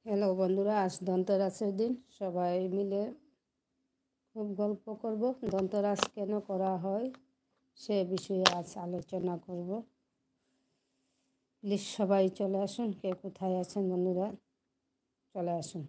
Hello বন্ধুরা, আজ ধনতেরাসের দিন সবাই মিলে খুব গল্প করব। ধনতেরাস কেন করা হয় সে বিষয়ে আজ আলোচনা করব। প্লিজ সবাই চলে আসুন, কে কোথায় আছেন বন্ধুরা চলে আসুন।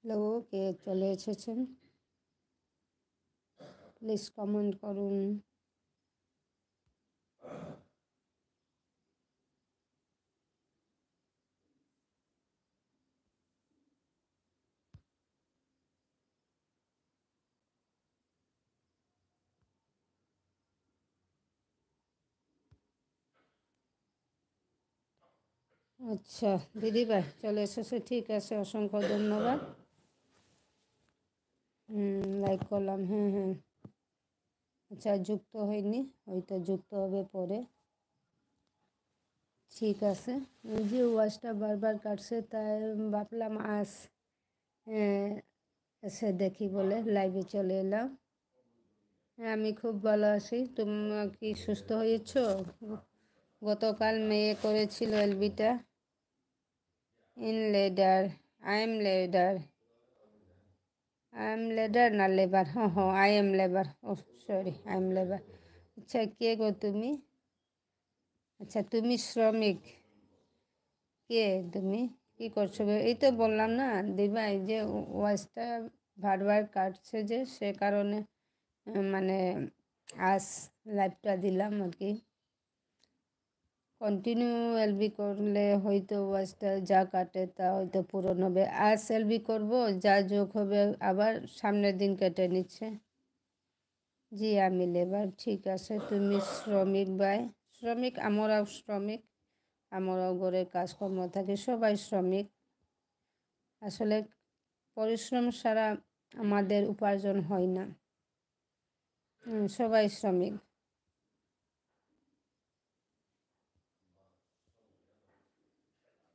হ্যালো, কে চলে এসেছেন প্লিজ কমেন্ট করুন। আচ্ছা দিদিভাই চলে এসেছে, ঠিক আছে, অসংখ্য ধন্যবাদ। লাইক করলাম, হ্যাঁ হ্যাঁ। আচ্ছা, যুক্ত হয়নি, হয়তো যুক্ত হবে পরে। ঠিক আছে, ওই যে ওয়াজটা বারবার কাটছে, তাই ভাবলাম আজ এসে দেখি বলে লাইভে চলে এলাম। হ্যাঁ, আমি খুব ভালো আছি। তুমি কি সুস্থ হয়েছ? গতকাল মেয়ে করেছিল এলবিটা। In ladder, I am ladder, I am ladder না লেবার? হ্যাঁ হ্যাঁ, I am labour, oh sorry, I am labour. আচ্ছা, কে গো তুমি? আচ্ছা, তুমি শ্রমিক? কে তুমি? কি করছো গো? এই তো বললাম না দিবা, এই যে ওয়াজটা বারবার কাটছে যে, সে কারণে মানে আজ লাইভটা দিলাম আর কি। কন্টিনিউ এলবি করলে হয়তো ওয়াজটা যা কাটে তা হয়তো পূরণ হবে। আজ এলবি করব, যা যোগ হবে আবার সামনের দিন কেটে নিচ্ছে। জি আমি লেবার, ঠিক আছে। তুমি শ্রমিক ভাই? শ্রমিক, আমরাও শ্রমিক, আমরাও ঘরের কাজকর্ম থাকি, সবাই শ্রমিক। আসলে পরিশ্রম ছাড়া আমাদের উপার্জন হয় না। সবাই শ্রমিক।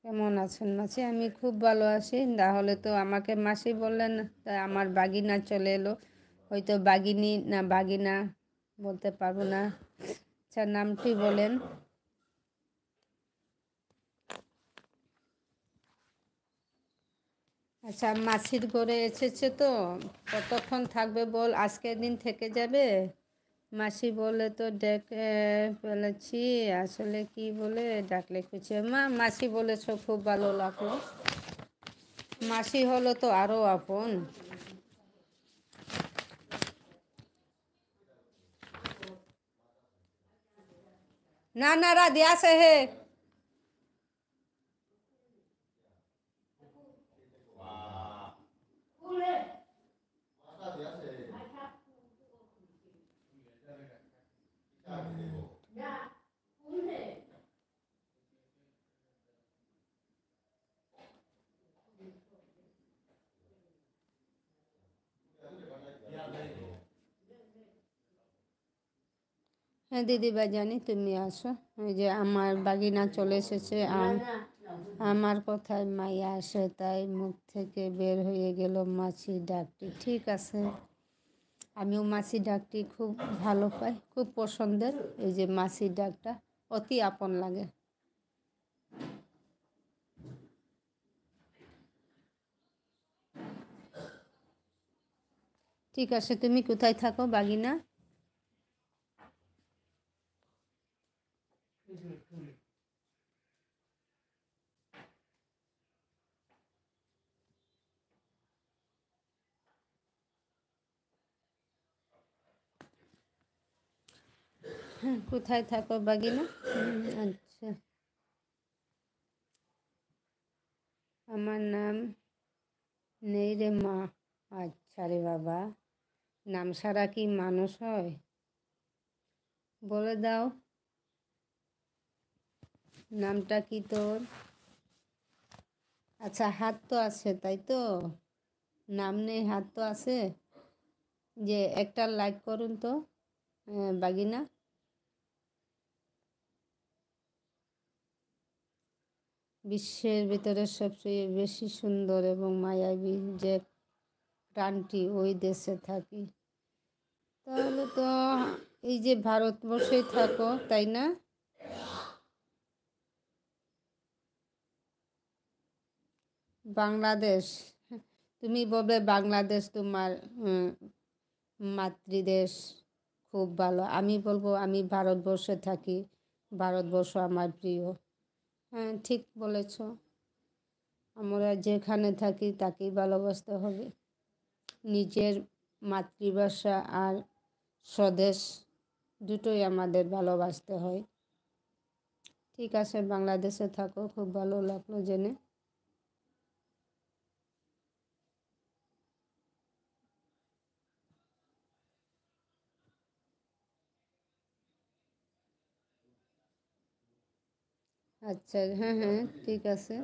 কেমন আছেন মাসি? আমি খুব ভালো আছি। তাহলে তো আমাকে মাসি বললেন, তাই আমার বাগিনা চলে এলো। হয়তো বাগিনী না বাগিনা বলতে পারবো না। আচ্ছা, নামটি বলেন। আচ্ছা, মাসির ঘরে এসেছে তো কতক্ষণ থাকবে বল? আজকের দিন থেকে যাবে? মাসি বলে তো ডেকে ফেলেছি, আসলে কি বলে ডাকলে খুঁজে মাসি বলেছ, খুব ভালো লাগলো। মাসি হলো তো আরও আপন। না না, রাধে আছে হে। হ্যাঁ দিদিভাই, জানি তুমি আসো। ওই যে আমার বাগিনা চলে এসেছে, আর আমার কথায় মাইয়া আসে, তাই মুখ থেকে বের হয়ে গেল মাছি ডাকটি। ঠিক আছে, আমিও মাছি ডাকটি খুব ভালো পাই, খুব পছন্দের। এই যে মাছি ডাকটা অতি আপন লাগে। ঠিক আছে, তুমি কোথায় থাকো বাগিনা? কোথায় থাকো বাগিনা? আচ্ছা, আমার নাম নেই রে মা। আচ্ছা রে বাবা, নাম ছাড়া কি মানুষ হয়? বলে দাও, নামটা কি তোর? আচ্ছা, হাত তো আছে তাই তো? নাম নেই, হাত তো আছে। যে একটা লাইক করুন তো বাগিনা। বিশ্বের ভিতরে সবচেয়ে বেশি সুন্দর এবং মায়াবী যে প্রাণটি ওই দেশে থাকি। তাহলে তো এই যে ভারতবর্ষেই থাকো তাই না? বাংলাদেশ, তুমি বলবে বাংলাদেশ তোমার মাতৃদেশ, খুব ভালো। আমি বলবো আমি ভারতবর্ষে থাকি, ভারতবর্ষ আমার প্রিয়। হ্যাঁ, ঠিক বলেছ। আমরা যেখানে থাকি তাকেই ভালোবাসতে হবে। নিজের মাতৃভাষা আর স্বদেশ দুটোই আমাদের ভালোবাসতে হয়। ঠিক আছে, বাংলাদেশে থাকো, খুব ভালো লাগলো জেনে। আচ্ছা, হ্যাঁ হ্যাঁ, ঠিক আছে।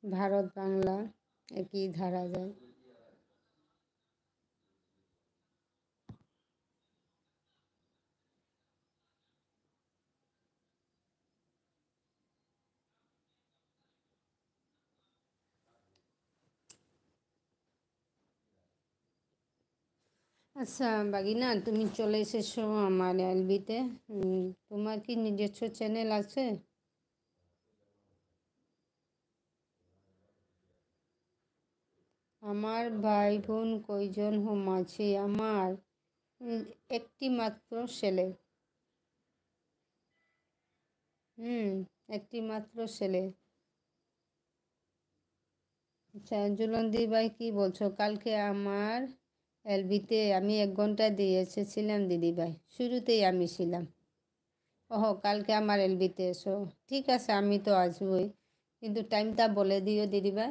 ভারত বাংলা একই ধারা যায়। আচ্ছা বাগিনা, তুমি চলে এসেছো আমার এলবিতে। তোমার কি নিজস্ব চ্যানেল আছে? আমার ভাই বোন কয়জন আছে? আমার একটি মাত্র ছেলে। হুম, একটি মাত্র ছেলে। আচ্ছা জুলন্দি ভাই, কি বলছো? কালকে আমার এলবিতে আমি 1 ঘন্টা দিয়ে এসেছিলাম দিদিভাই, শুরুতেই আমি ছিলাম। ওহো, কালকে আমার এলবিতে এসো। ঠিক আছে, আমি তো আসবই, কিন্তু টাইমটা বলে দিও দিদিভাই।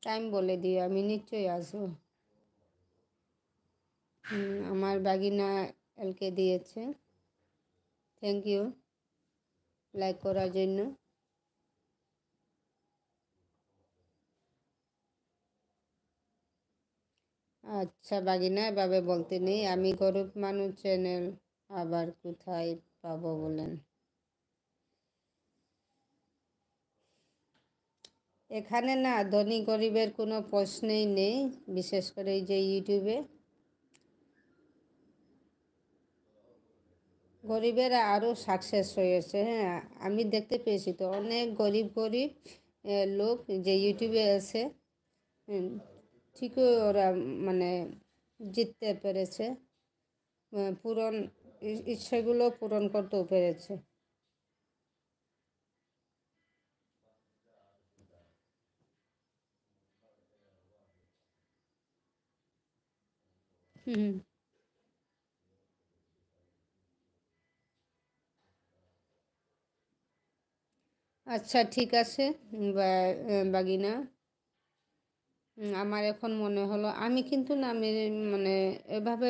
টাইম বলে দিও, আমি নিশ্চয়ই আসবো। আমার বাগিনা এলকে দিয়েছে। থ্যাংক ইউ লাইক করার জন্য। আচ্ছা বাগিনা, এভাবে বলতে নেই, আমি গরিব মানুষ, চ্যানেল আবার কোথায় পাবো বলেন? এখানে না ধনী গরিবের কোনো প্রশ্নেই নেই, বিশেষ করে এই যে ইউটিউবে গরিবেরা আরও সাকসেস হয়েছে। হ্যাঁ, আমি দেখতে পেয়েছি তো অনেক গরিব গরিব লোক যে ইউটিউবে আছে, হুম, ঠিকই ওরা মানে জিততে পেরেছে, পূরণ ইচ্ছেগুলো পূরণ করতেও পেরেছে। হুম, আচ্ছা ঠিক আছে। বাগিনা, আমার এখন মনে হলো আমি কিন্তু না, আমি মানে এভাবে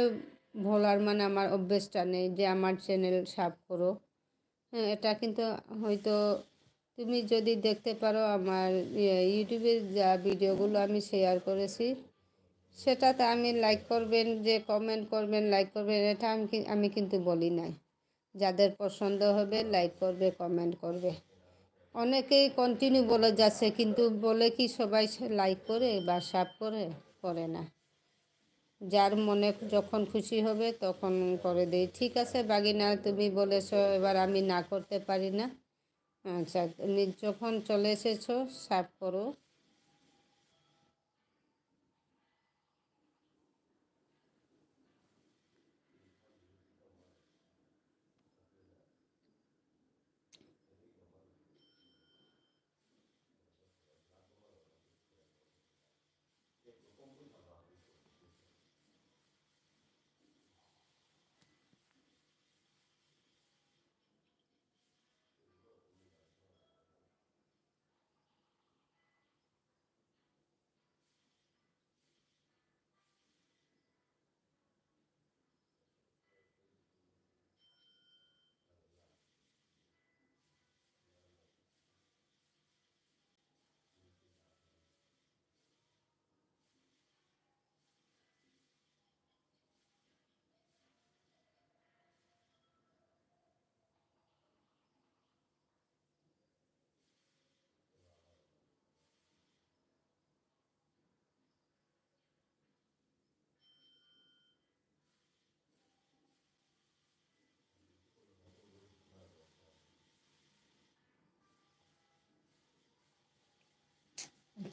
বলার মানে আমার অভ্যেসটা নেই যে আমার চ্যানেল সাব করো। হ্যাঁ, এটা কিন্তু হয়তো তুমি যদি দেখতে পারো আমার ইউটিউবের যা ভিডিওগুলো আমি শেয়ার করেছি, সেটাতে আমি লাইক করবেন, যে কমেন্ট করবেন, লাইক করবেন, এটা আমি কিন্তু বলি নাই। যাদের পছন্দ হবে লাইক করবে, কমেন্ট করবে। অনেকেই কন্টিনিউ বলে যাচ্ছে, কিন্তু বলে কি সবাই লাইক করে বা সাব করে? করে না। যার মনে যখন খুশি হবে তখন করে দেই। ঠিক আছে বাগিনা, তুমি বলেছো, এবার আমি না করতে পারি না। আচ্ছা, তুমি যখন চলে এসেছো সাব করো।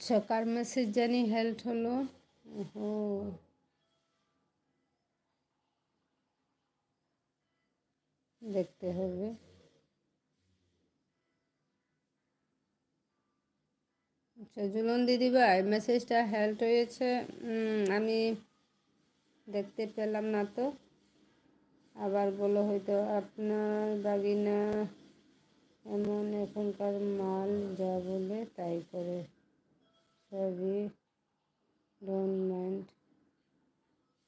আচ্ছা, কার মেসেজ জানি হেল্প হলো। ও, দেখতে হবে। আচ্ছা জুলন দিদিভাই, মেসেজটা হেল্প হয়েছে। আমি দেখতে পেলাম না তো, আবার বলো হয়তো। আপনার বাগিনা এমন, এখনকার মাল যা বলে তাই করে, সবই ডোন্ট মাইন্ড,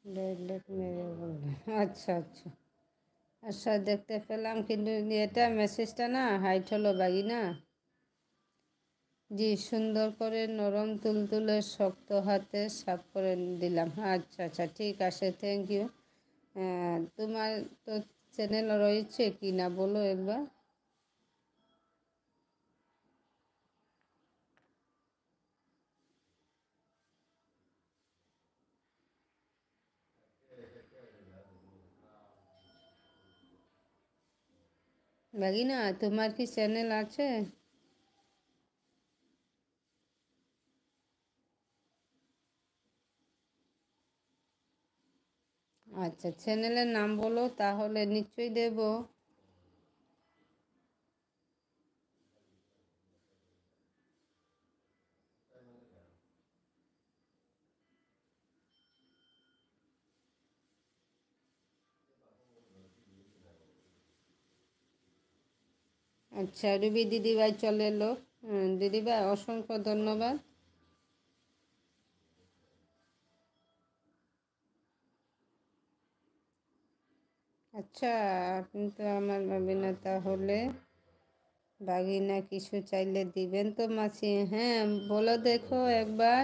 ডাইরেক্ট মেরে বলে। আচ্ছা আচ্ছা আচ্ছা, দেখতে পেলাম, কিন্তু এটা মেসেজটা না হাইট হলো বাগিনা। জি, সুন্দর করে নরম তুলতুলে শক্ত হাতে সাফ করে দিলাম। আচ্ছা আচ্ছা, ঠিক আছে, থ্যাংক ইউ। তোমার তো চ্যানেল রয়েছে কি না বলো একবার। বাগিনা, তোমার কি চ্যানেল আছে? আচ্ছা, চ্যানেলের নাম বলো, তাহলে নিশ্চয়ই দেব। আচ্ছা, রুবি দিদিভাই চলে এলো। দিদিভাই অসংখ্য ধন্যবাদ। আচ্ছা, আপনি তো আমার বাগিনা, তাহলে বাগিনা কিছু চাইলে দিবেন তো মাসি? হ্যাঁ, বলো দেখো একবার,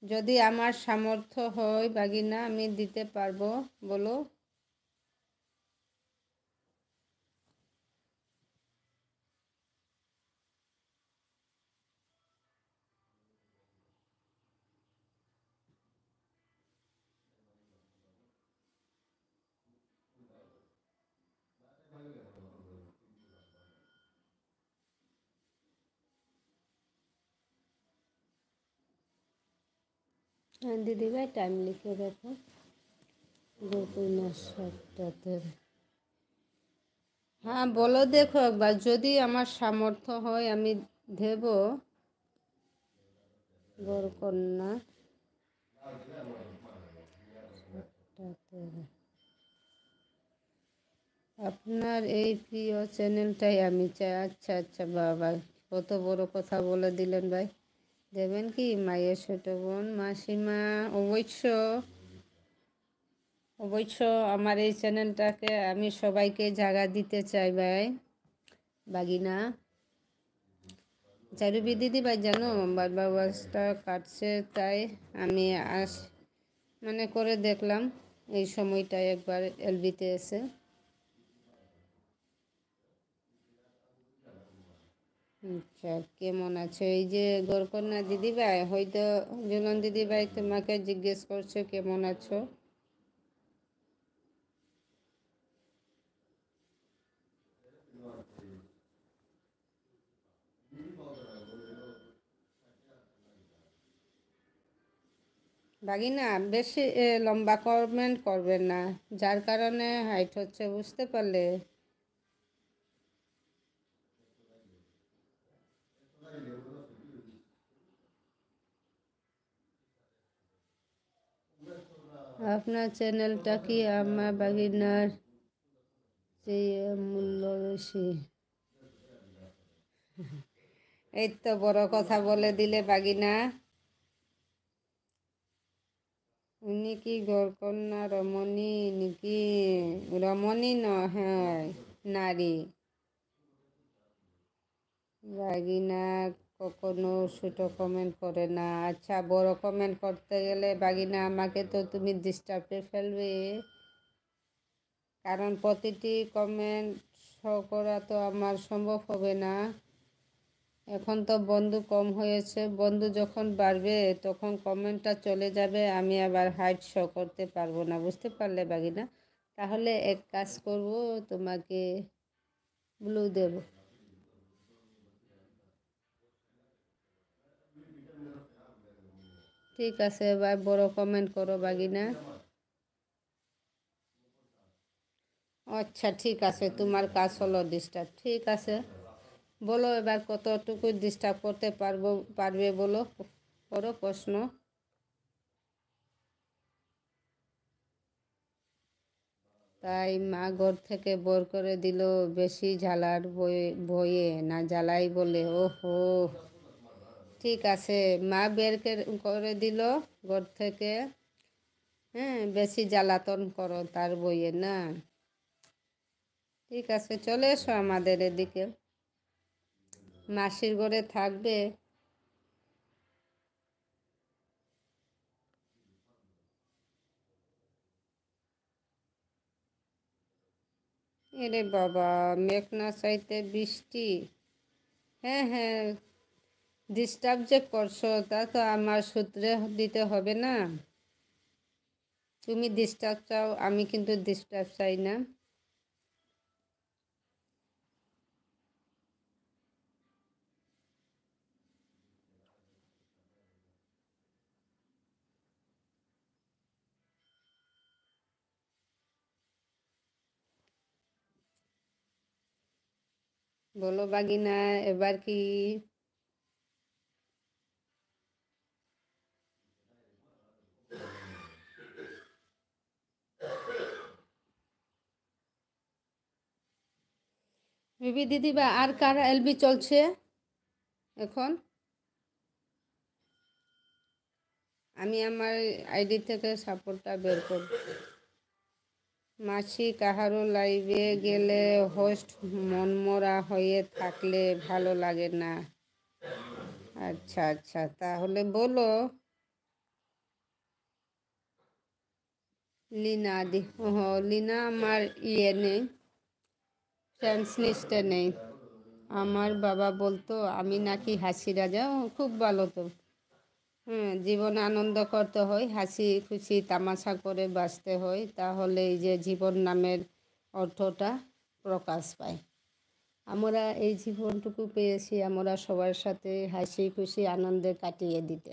যদি আমার সামর্থ্য হয় বাগিনা আমি দিতে পারবো, বলো। হ্যাঁ দিদিভাই, টাইম লিখে দেখো, দুপুর না 7টাতে। হ্যাঁ বলো দেখো একবার, যদি আমার সামর্থ্য হয় আমি দেব। বরকন্যা 7টাতে। আপনার এই প্রিয় চ্যানেলটাই আমি চাই। আচ্ছা আচ্ছা বাবা, কত বড় কথা বলে দিলেন ভাই। দেবেন কি মায়ের ছোট বোন মাসিমা? অবশ্য অবশ্য আমার এই চ্যানেলটাকে আমি সবাইকে জায়গা দিতে চাই ভাই, বাগিনা। চারুবি দিদি ভাই, জানো বারবার ওয়াজটা কাটছে, তাই আমি মানে করে দেখলাম এই সময়টায় একবার এলবিতে এসে। আচ্ছা, কেমন আছে এই যে গরকন্যা দিদিভাই? হয়তো জুলন দিদিভাই তোমাকে জিজ্ঞেস করছে কেমন আছো। বাগিনা, বেশি লম্বা কমেন্ট করবেন না, যার কারণে হাইট হচ্ছে, বুঝতে পারলে? আপনার চ্যানেলটা কি আমার বাগিনার চেয়ে মূল্য বেশি? এই তো বড় কথা বলে দিলে বাগিনা। উনি কি গড়কন্যা রমণী নাকি? রমণী ন, হ্যাঁ, নারী। বাগিনা কখনো ছোট কমেন্ট করে না। আচ্ছা, বড় কমেন্ট করতে গেলে বাগিনা আমাকে তো তুমি ডিস্টার্বে ফেলবে, কারণ প্রতিটি কমেন্ট শো করা তো আমার সম্ভব হবে না। এখন তো বন্ধু কম হয়েছে, বন্ধু যখন বাড়বে তখন কমেন্টটা চলে যাবে, আমি আবার হাইট শো করতে পারবো না, বুঝতে পারলে বাগিনা? তাহলে এক কাজ করব, তোমাকে ব্লু দেব। ঠিক আছে, এবার বড় কমেন্ট করো বাগিনা। আচ্ছা ঠিক আছে, তোমার কাজ হলো ডিস্টার্ব। ঠিক আছে, বলো এবার কতটুকু ডিস্টার্ব করতে পারবে বলো, করো প্রশ্ন। তাই মা ঘর থেকে বের করে দিল বেশি ঝালার ভয়ে, না জ্বালাই বলে? ওহো, ঠিক আছে, মা বের করে দিল ঘর থেকে, হ্যাঁ, বেশি জ্বালাতন করো তার বইয়ে না? ঠিক আছে, চলে এসো আমাদের এদিকে, মাসির ঘরে থাকবে। এরে বাবা, মেঘ না চাইতে বৃষ্টি! হ্যাঁ হ্যাঁ, ডিস্টার্ব যে করছো তা তো আমার সূত্রে দিতে হবে না। তুমি ডিস্টার্ব চাও, আমি কিন্তু ডিস্টার্ব চাই না। বলো বাগিনা, এবার কি? বিবি দিদি বা আর কার এলবি চলছে এখন? আমি আমার আইডি থেকে সাপোর্টটা বের করব। মাসি কাহারও লাইভে গেলে হোস্ট মনমরা হয়ে থাকলে ভালো লাগে না। আচ্ছা আচ্ছা, তাহলে বলো। লিনা দি, ও লিনা আমার ইয়ে নেই, ফ্রেন্ডস লিস্টে নেই। আমার বাবা বলতো আমি নাকি হাসি রাজা। ও, খুব ভালো তো। হ্যাঁ, জীবনে আনন্দ করতে হয়, হাসি খুশি তামাশা করে বাঁচতে হয়, তাহলে এই যে জীবন নামের অর্থটা প্রকাশ পায়। আমরা এই জীবনটুকু পেয়েছি আমরা সবার সাথে হাসি খুশি আনন্দে কাটিয়ে দিতে।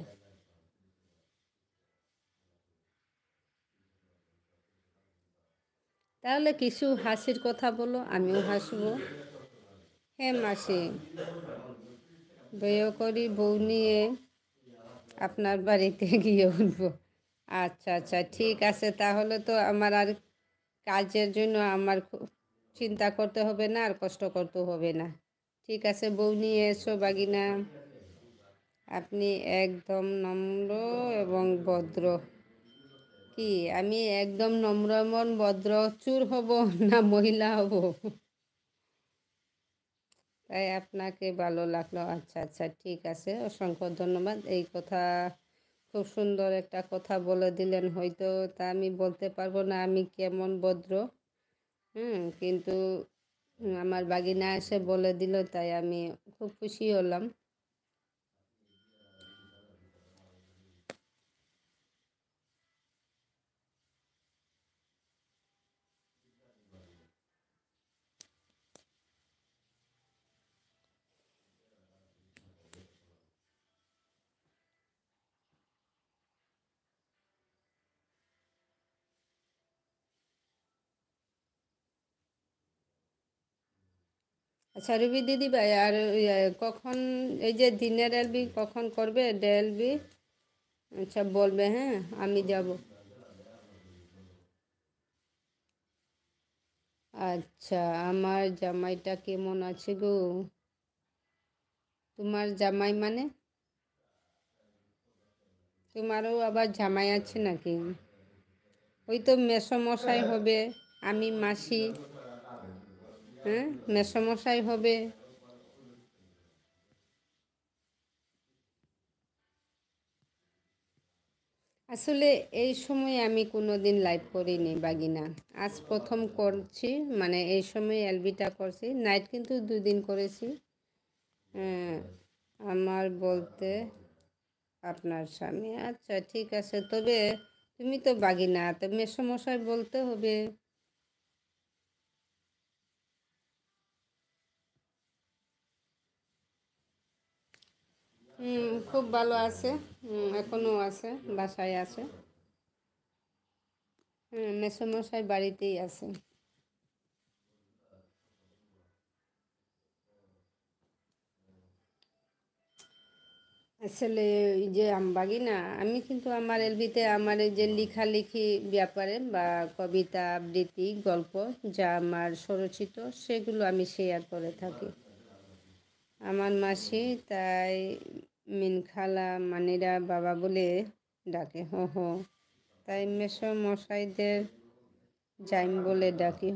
তাহলে কিছু হাসির কথা বলো, আমিও হাসবো। হ্যাঁ মাসি, বিয়ে করি বউ নিয়ে আপনার বাড়িতে গিয়ে উঠবো। আচ্ছা আচ্ছা, ঠিক আছে, তাহলে তো আমার আর কাজের জন্য আমার চিন্তা করতে হবে না, আর কষ্ট করতে হবে না। ঠিক আছে, বউ নিয়ে এসো বাগিনা। আপনি একদম নম্র এবং ভদ্র। কি আমি একদম নম্র এবং ভদ্র চুর হব না মহিলা হব? তাই আপনাকে ভালো লাগলো। আচ্ছা আচ্ছা, ঠিক আছে, অসংখ্য ধন্যবাদ। এই কথা, খুব সুন্দর একটা কথা বলে দিলেন। হয়তো তা আমি বলতে পারবো না আমি কেমন ভদ্র, কিন্তু আমার বাগিনা এসে বলে দিল, তাই আমি খুব খুশি হলাম। আচ্ছা রুবি দিদি ভাই, আর কখন এই যে দিনের এলবি কখন করবে, ডে এলবি? আচ্ছা বলবে, হ্যাঁ, আমি যাব। আচ্ছা, আমার জামাইটা কেমন আছে গো? তোমার জামাই মানে? তোমারও আবার জামাই আছে নাকি? ওই তো মেসমশাই হবে, আমি মাসি। হ্যাঁ, মেসমশাই হবে। আসলে এই সময় আমি কোনো দিন লাইভ করিনি বাগিনা, আজ প্রথম করছি। মানে এই সময় এলবিটা করছি, নাইট কিন্তু 2 দিন করেছি। আমার বলতে আপনার স্বামী, আচ্ছা ঠিক আছে, তবে তুমি তো বাগিনা, তো মেসমশাই বলতে হবে। খুব ভালো আছে। এখনও আছে, বাসায় আছে। মেসোমশাই বাড়িতেই আছে। আসলে এই যে আমবাগিনা, আমি কিন্তু আমার এলবিতে আমার এই যে লেখালেখি ব্যাপারে বা কবিতা আবৃত্তি গল্প যা আমার স্বরচিত সেগুলো আমি শেয়ার করে থাকি। আমার মাসি তাই মিনখালা মানিরা বাবা বলে ডাকে। তাই মেসো মশাইদের জাইম বলে ডাকি।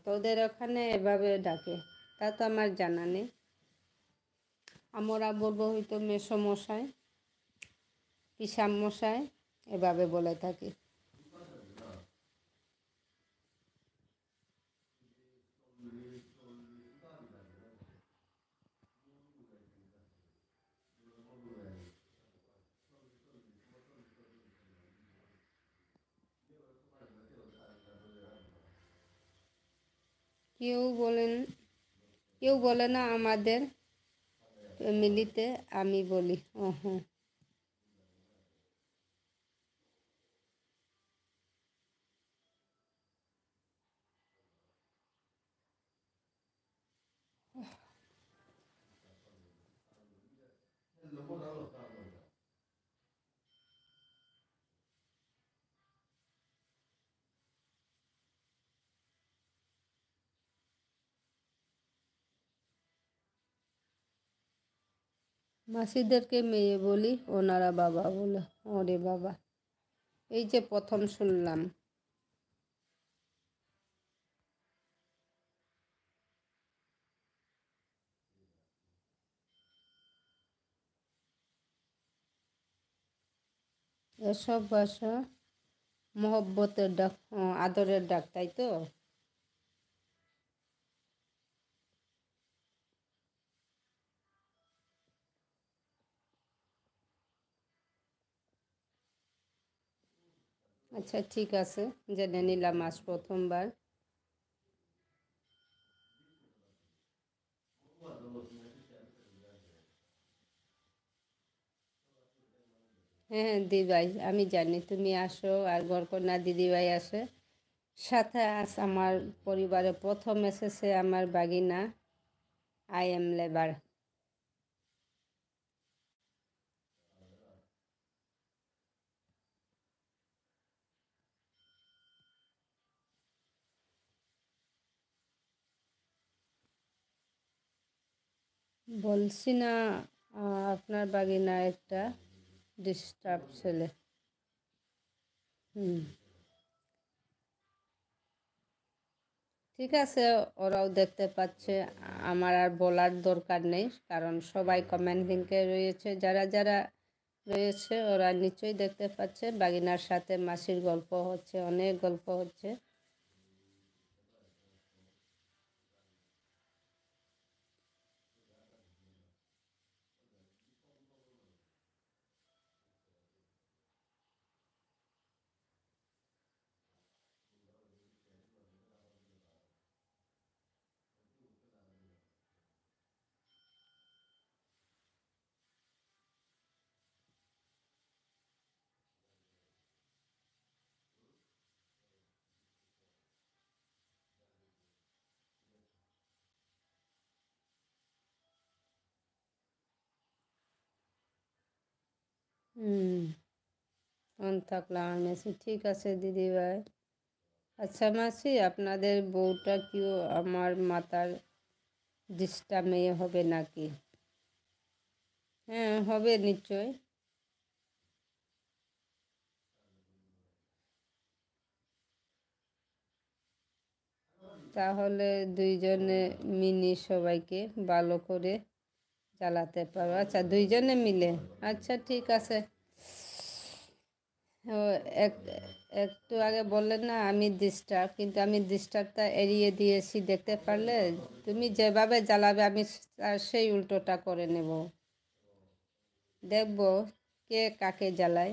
তোদের ওখানে এভাবে ডাকে? তা তো আমার জানা নেই। আমরা বলবো হয়তো মেসো মশাই, পিসাম মশাই এভাবে বলে থাকি। কেউ বলেন, কেউ বলে না আমাদের ফ্যামিলিতে, আমি বলি। হ্যাঁ। মাসিদেরকে মেয়ে বলি, ওনারা বাবা বলে। ওরে বাবা, এই যে প্রথম শুনলাম। এসব ভাষা মহব্বতের ডাক, আদরের ডাক, তাই তো? আচ্ছা, ঠিক আছে, জেনে নিলাম আজ প্রথমবার। হ্যাঁ দিদিভাই, আমি জানি তুমি আসো আর গড়কন্যা দিদিভাই আসে। সাথে আজ আমার পরিবারে প্রথম এসেছে আমার বাগিনা আই এম লেবার। বলছি না, আপনার বাগিনা একটা ডিস্টার্ব ছেলে। হুম, ঠিক আছে, ওরাও দেখতে পাচ্ছে। আমার আর বলার দরকার নেই, কারণ সবাই কমেন্ট লিঙ্কে রয়েছে, যারা যারা রয়েছে ওরা নিশ্চয়ই দেখতে পাচ্ছে বাগিনার সাথে মাসির গল্প হচ্ছে, অনেক গল্প হচ্ছে। হুম, অন থাকলাম মেসি, ঠিক আছে দিদিভাই। আচ্ছা মাসি, আপনাদের বউটা কেউ আমার মাতার দিশটা মেয়ে হবে নাকি? হ্যাঁ, হবে নিশ্চয়। তাহলে দুইজনে মিনি সবাইকে ভালো করে চালাতে পারো। আচ্ছা, দুইজনে মিলে। আচ্ছা, ঠিক আছে। ও, এক একটু আগে বললেন না আমি ডিস্টার্ব, কিন্তু আমি ডিস্টার্বটা এড়িয়ে দিয়েছি, দেখতে পারলে? তুমি যেভাবে জ্বালাবে আমি তার সেই উল্টোটা করে নেব। দেখব কে কাকে জ্বালায়।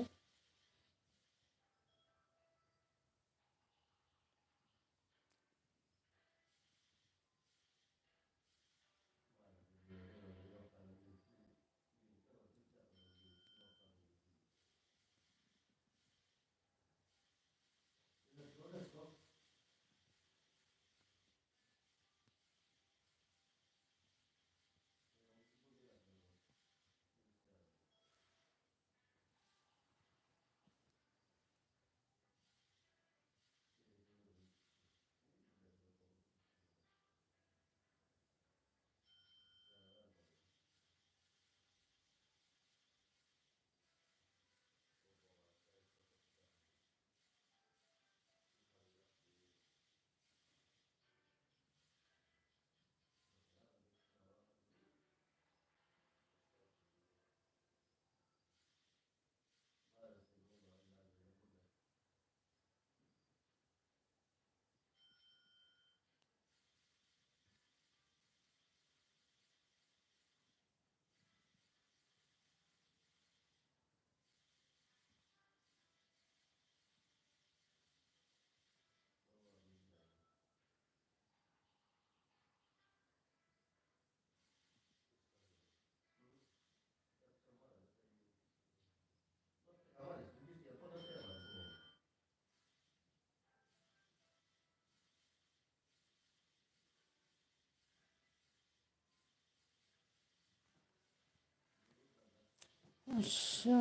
আচ্ছা,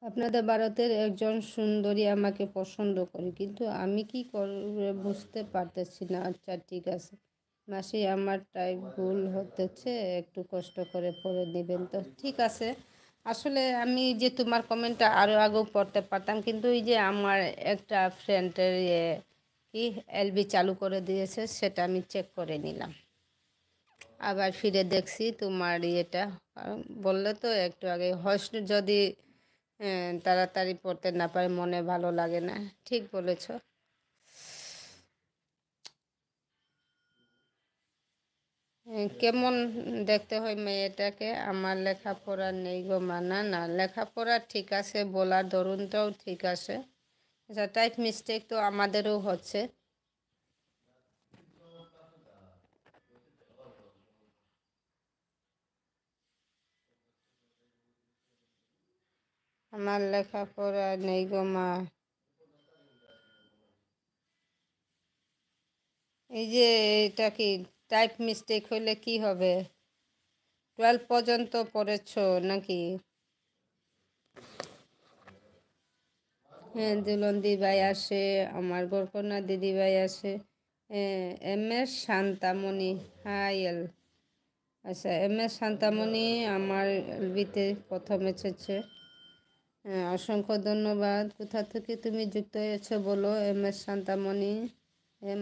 আপনাদের ভারতের একজন সুন্দরী আমাকে পছন্দ করে, কিন্তু আমি কি করে বুঝতে পারতেছি না। আচ্ছা ঠিক আছে মাসি, আমার টাইপ ভুল হতেছে, একটু কষ্ট করে পড়ে নেবেন তো। ঠিক আছে, আসলে আমি যে তোমার কমেন্টটা আরও আগেও পড়তে পারতাম, কিন্তু এই যে আমার একটা ফ্রেন্ডের কি এলবি চালু করে দিয়েছে, সেটা আমি চেক করে নিলাম। আবার ফিরে দেখছি তোমার ইয়েটা, বললে তো একটু আগে, হর্ষ যদি তাড়াতাড়ি পড়তে না পারে মনে ভালো লাগে না। ঠিক বলেছ। কেমন দেখতে হয় মেয়েটাকে? আমার লেখাপড়া নেই গো মা। না না, লেখাপড়া ঠিক আছে, বলার ধরনটাও ঠিক আছে। আচ্ছা, টাইপ মিস্টেক তো আমাদেরও হচ্ছে। আমার লেখাপড়া নেই গো মা। এই যে এটা কি টাইপ মিস্টেক হইলে কি হবে? 12 পর্যন্ত পড়েছো নাকি? হ্যাঁ, দুলন দিদিভাই আসে, আমার গল্পনা দিদিভাই আসে। এম এস শান্তামণি, হাই এল। আচ্ছা, এম এস শান্তামণি আমার এলবিতে প্রথম এসেছে। হ্যাঁ, অসংখ্য ধন্যবাদ। কোথা থেকে তুমি যুক্ত হয়েছো বলো এম এস শান্তামণি।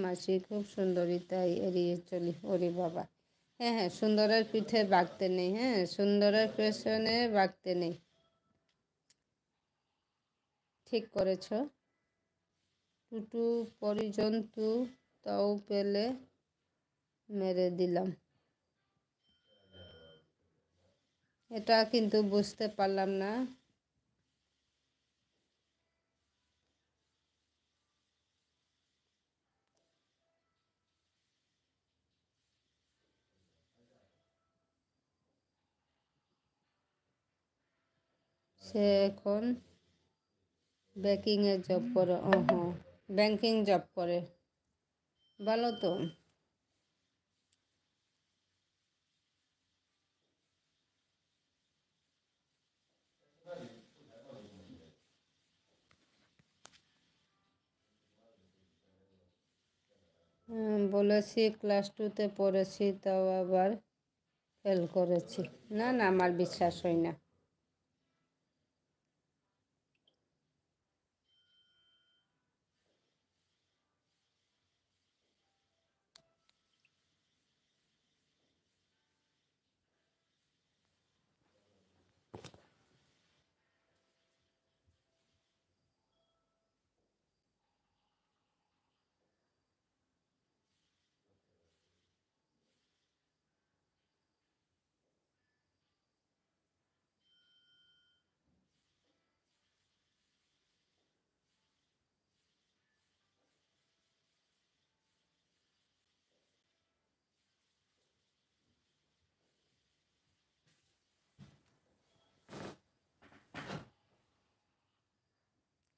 মাসি খুব সুন্দরী, তাই এড়িয়ে চলি। ওরে বাবা, হ্যাঁ হ্যাঁ, সুন্দরের পিঠে বাগতে নেই, হ্যাঁ সুন্দরের পেছনে বাগতে নেই। ঠিক করেছ। টুটু পরিজন্তু, তাও পেলে মেরে দিলাম। এটা কিন্তু বুঝতে পারলাম না। সে এখন ব্যাংকিংয়ে জব করে। ও হ্যাঁ, ব্যাংকিং জব করে, ভালো তো। বলেছি ক্লাস 2তে পড়েছি, তাও আবার ফেল করেছি। না না, আমার বিশ্বাস হয় না।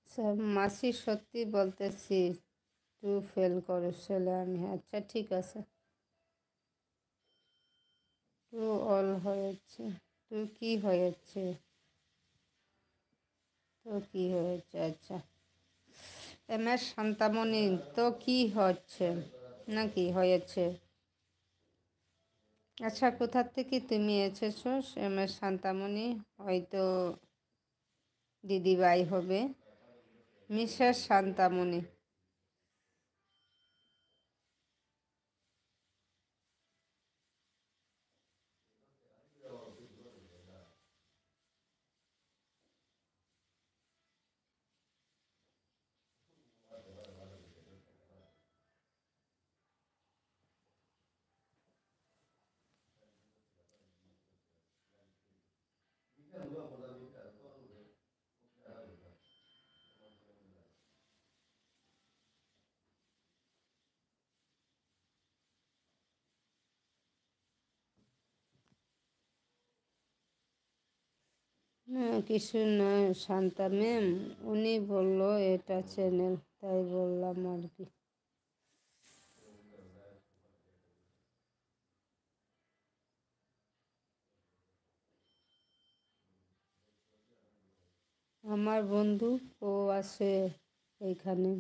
স্যার মাসি সত্যি বলতেছি, তুই ফেল করেছিলে আমি। আচ্ছা ঠিক আছে, টু অল হয়েছে। তুই কি হয়েছে? তো কি হয়েছে? আচ্ছা, এম এস শান্তামণি, তো কি হচ্ছে নাকি হয়েছে? আচ্ছা, কোথা থেকে তুমি এসেছো এম এস শান্তামণি? হয়তো দিদিভাই হবে, মিসেস শান্তামণি। না কিছু নয় শান্তা ম্যাম, উনি বললো এটা চ্যানেল, তাই বললাম আর কি। আমার বন্ধু ও আছে এইখানে।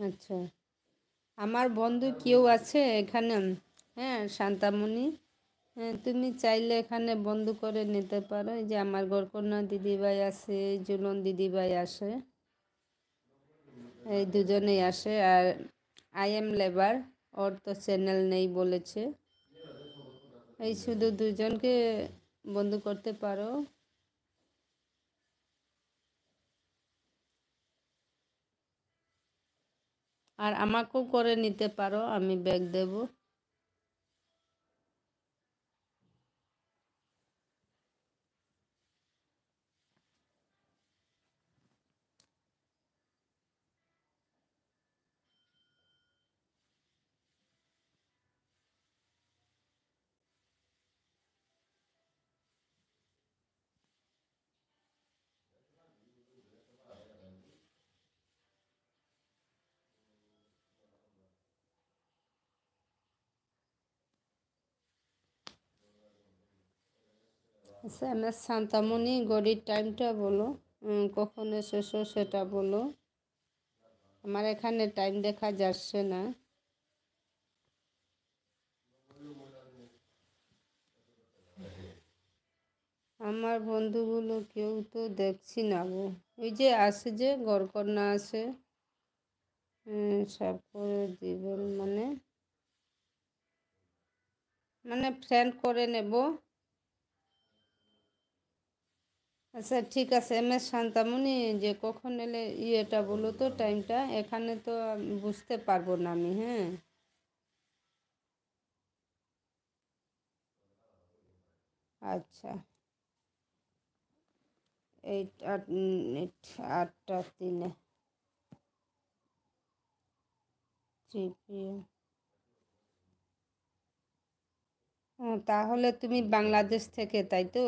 আচ্ছা, আমার বন্ধু কেউ আছে এখানে? হ্যাঁ, শান্তামণি। হ্যাঁ, তুমি চাইলে এখানে বন্ধু করে নিতে পারো। এই যে আমার গরকন্যা দিদিভাই আছে, জুলন দিদিভাই আসে, এই দুজনেই আসে। আর আই এম লেবার, ওর তো চ্যানেল নেই বলেছে। এই শুধু দুজনকে বন্ধু করতে পারো। আর আমাকেও করে নিতে পারো, আমি ব্যাগ দেব। আচ্ছা, আমার শান্তামণি, গড়ির টাইমটা বলো, কখন এসেছো সেটা বলো। আমার এখানে টাইম দেখা যাচ্ছে না। আমার বন্ধুগুলো কেউ তো দেখছি না গো। ওই যে আসে, যে গড়কন্যা আছে, সব করে দিবেন মানে, ফ্রেন্ড করে নেব। আচ্ছা ঠিক আছে, এম এস শান্তামণি, যে কখন এলে ইয়েটা বলো তো, টাইমটা। এখানে তো বুঝতে পারবো না আমি। হ্যাঁ, আচ্ছা। 8:03 3 PM। ও, তাহলে তুমি বাংলাদেশ থেকে, তাই তো?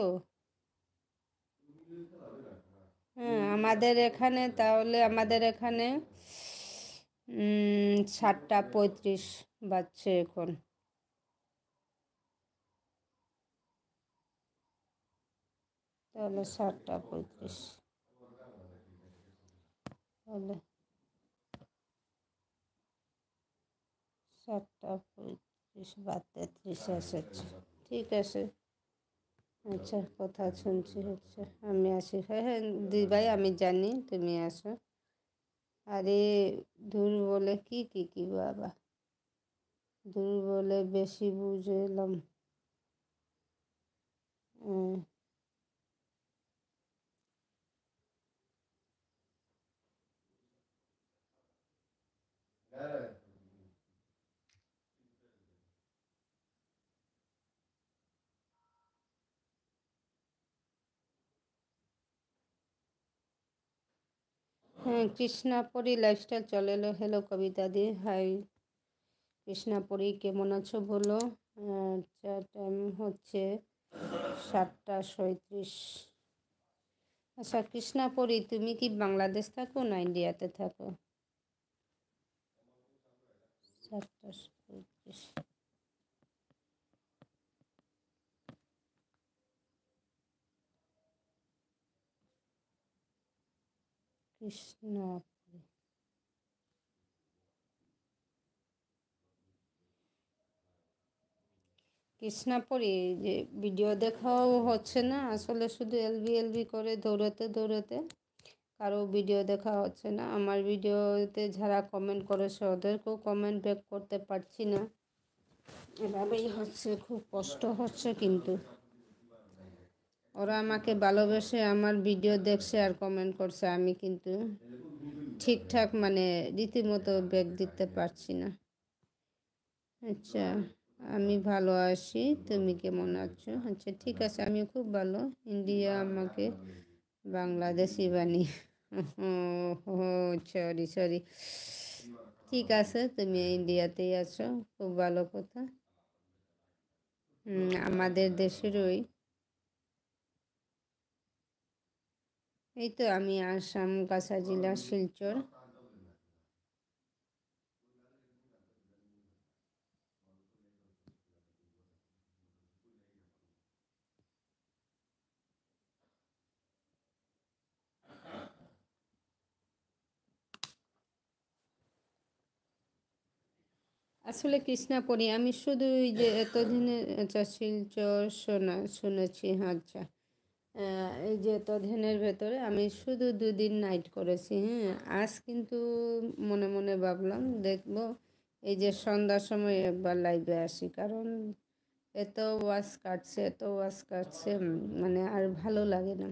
হ্যাঁ, আমাদের এখানে 7:35 বাজছে এখন। তাহলে 7:35, তাহলে 7:35 বা 33 এসেছে। ঠিক আছে। আচ্ছা, কথা শুনছি হচ্ছে। আমি আসি। হ্যাঁ হ্যাঁ দিদিভাই, আমি জানি তুমি আসো। আরে, দূর বলে কি বাবা, দূর বলে বেশি বুঝলাম। উম, হ্যাঁ, কৃষ্ণাপুরী লাইফস্টাইল চলে এলো। হ্যালো কবিতা দি, হাই। কৃষ্ণাপুরী, কেমন আছো বলো। আচ্ছা, টাইম হচ্ছে 7:37। আচ্ছা কৃষ্ণাপুরী, তুমি কি বাংলাদেশ থাকো না ইন্ডিয়াতে থাকো? 7:37। কৃষ্ণা কৃষ্ণাপুরী, যে ভিডিও দেখাও হচ্ছে না আসলে, শুধু এলবি এলবি করে দৌড়াতে দৌড়াতে, কারো ভিডিও দেখা হচ্ছে না। আমার ভিডিওতে যারা কমেন্ট করেছে ওদেরকেও কমেন্ট ব্যাক করতে পারছি না। এভাবেই হচ্ছে, খুব কষ্ট হচ্ছে। কিন্তু ওরা আমাকে ভালোবেসে আমার ভিডিও দেখছে আর কমেন্ট করছে, আমি কিন্তু ঠিকঠাক রীতিমতো ব্যাক দিতে পারছি না। আচ্ছা, আমি ভালো আছি, তুমি কেমন আছো? আচ্ছা ঠিক আছে, আমি খুব ভালো। ইন্ডিয়া আমাকে বাংলাদেশি বানিয়ে, ও সরি সরি। ঠিক আছে, তুমি ইন্ডিয়াতেই আছো, খুব ভালো কথা। আমাদের দেশেরই। এই তো আমি আসাম, কাছাড় জেলা, শিলচর। আসলে কৃষ্ণাপরী আমি শুধু ওই যে এতদিনে আচ্ছা শিলচর শুনেছি, হ্যাঁ আচ্ছা। এই যে এতদিনের ভেতরে আমি শুধু 2 দিন নাইট করেছি, হ্যাঁ। আজ কিন্তু মনে মনে ভাবলাম দেখবো এই যে সন্ধ্যার সময় একবার লাইভে আসি, কারণ এত ওয়াজ কাটছে মানে আর ভালো লাগে না।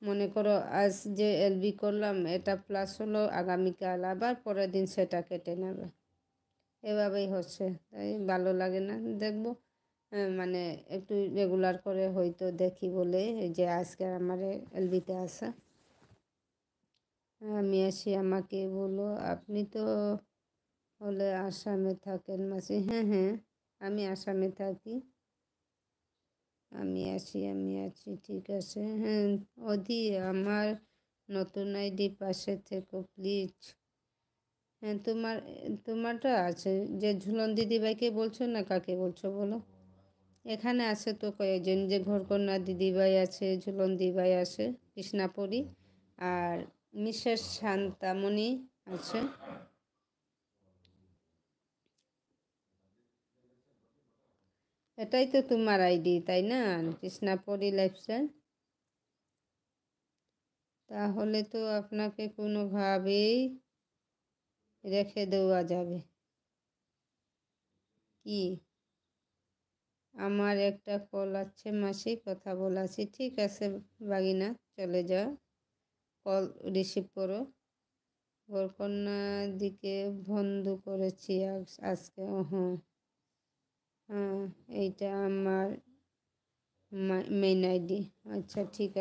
মনে করো আজ যে এলবি করলাম এটা প্লাস হলো, আগামীকাল আবার পরের দিন সেটা কেটে নেবে, এভাবেই হচ্ছে, তাই ভালো লাগে না। দেখবো মানে একটু রেগুলার করে হয়তো দেখি বলে এই যে আজকে আমার এলবিতে আসা। আমি আসি, আমাকে বলো। আপনি তো হলে আসামে থাকেন মাসি? হ্যাঁ হ্যাঁ, আমি আসামে থাকি। আমি আছি, ঠিক আছে। হ্যাঁ অধি, আমার নতুন আইডি পাশে থেকো প্লিজ। হ্যাঁ তোমারটা আছে, যে ঝুলন দিদিভাইকে বলছো না কাকে বলছো বলো? এখানে আছে তো কয়েকজন, যে ঘরকন্যা দিদিভাই আছে, ঝুলন দিদিভাই আছে, কৃষ্ণাপুরী, আর মিসেস শান্তামণি আছে। এটাই তো তোমার আইডি তাই না, কৃষ্ণাপুরী লাইফস্টাইল? তাহলে তো আপনাকে কোনোভাবেই রেখে দেওয়া যাবে কি? আমার একটা কল আছে মাসি, কথা বলাছি। ঠিক আছে বাগিনা, চলে যাও, কল রিসিভ করো। বরকন্যা দিকে বন্ধ করেছি আজকে। ও হ্যাঁ হ্যাঁ, এইটা আমার মেইন আইডি। আচ্ছা ঠিক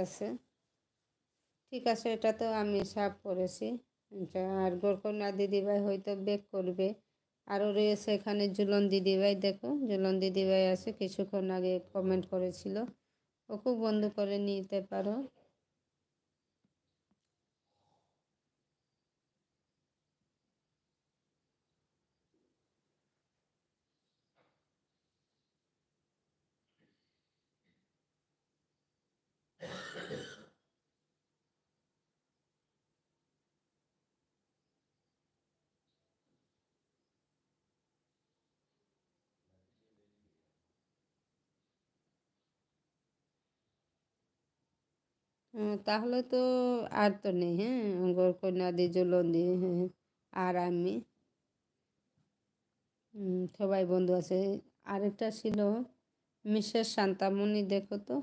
আছে, এটা তো আমি সাফ করেছি। আচ্ছা, আর বরকন্যা দিদিভাই হয়তো ব্যাক করবে। আরও রয়েছে এখানে ঝুলন দিদিভাই, দেখো ঝুলন দিদিভাই আছে, কিছুক্ষণ আগে কমেন্ট করেছিল, ওকেও বন্ধ করে নিতে পারো। তাহলে তো আর তো নেই, হ্যাঁ। বরকন্যা দি, ঝুলন দি, হ্যাঁ, আর আমি, সবাই বন্ধু আছে। আরেকটা ছিল মিসেস শান্তামণি, দেখো তো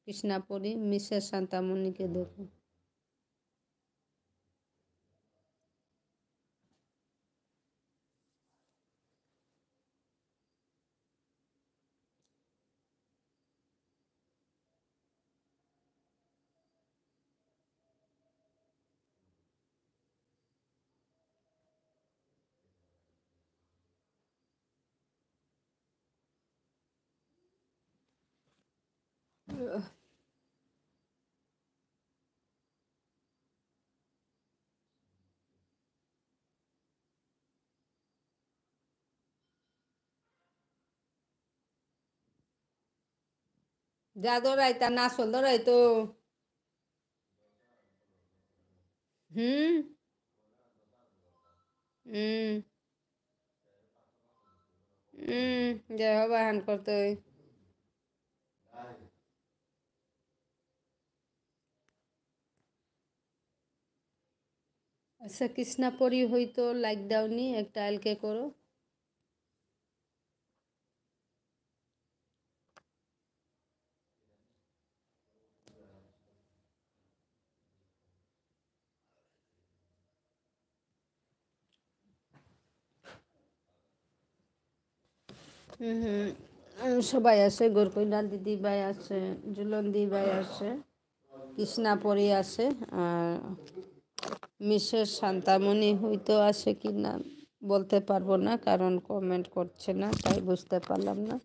কৃষ্ণাপুরী মিসেস শান্তামণিকে দেখো। যা দৌড়াই তা না, আসল দৌড়াই তো। হুম হুম যাই হোক বাহান করতে হয়। আচ্ছা কৃষ্ণাপুরী হয়তো লাইক দাওনি, একটা আলকে করো। সবাই আছে, গরকইনা দিদি ভাই আছে, ঝুলন দি ভাই আছে, কৃষ্ণাপুরী আছে, আর মিসেস শান্তামণি হয়তো আছে কি না বলতে পারবো না, কারণ কমেন্ট করছে না, তাই বুঝতে পারলাম না।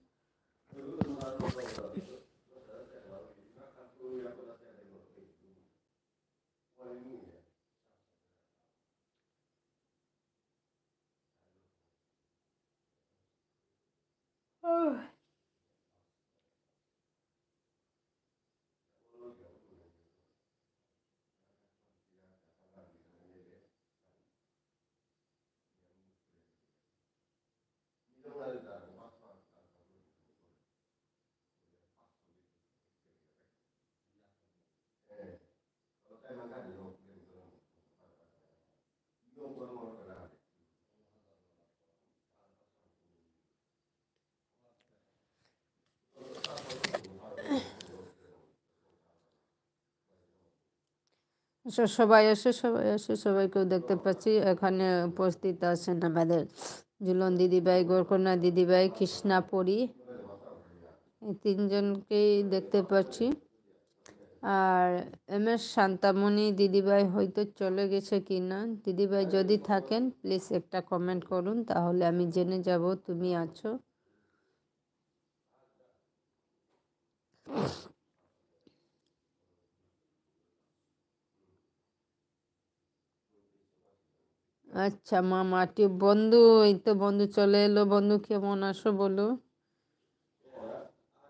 সবাই আসে, সবাই আসে, সবাইকেও দেখতে পাচ্ছি। এখানে উপস্থিত আছেন আমাদের ঝুলন দিদিভাই, গোরকন্যা দিদিভাই, কৃষ্ণাপুরী, এই তিনজনকেই দেখতে পাচ্ছি। আর MS শান্তামণি দিদিভাই হয়তো চলে গেছে কি না। দিদিভাই যদি থাকেন প্লিজ একটা কমেন্ট করুন, তাহলে আমি জেনে যাব তুমি আছো। আচ্ছা মামা টিউব বন্ধু, এই তো বন্ধু চলে এলো। বন্ধু কেমন আছো বলো?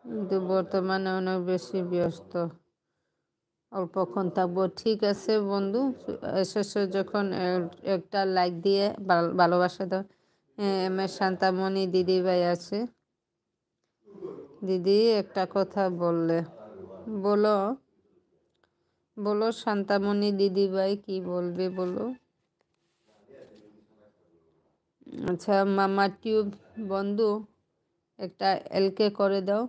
কিন্তু বর্তমানে অনেক বেশি ব্যস্ত, অল্পক্ষণ থাকবো। ঠিক আছে বন্ধু, এসেছো যখন একটা লাইক দিয়ে ভালোবাসা দাও। MS শান্তামণি দিদিভাই আছে। দিদি একটা কথা বললে, বলো বলো শান্তামণি দিদিভাই, কি বলবে বলো। আচ্ছা মামা টিউব বন্ধু, একটা LK করে দাও।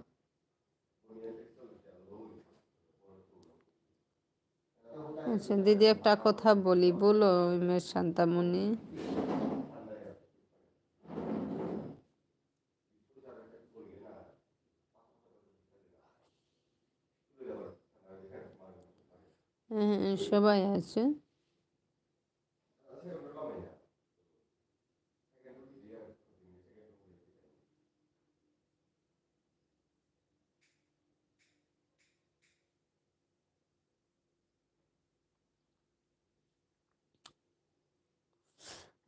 আচ্ছা দিদি একটা কথা বলি, বলো MS শান্তামণি। হ্যাঁ হ্যাঁ, সবাই আছে।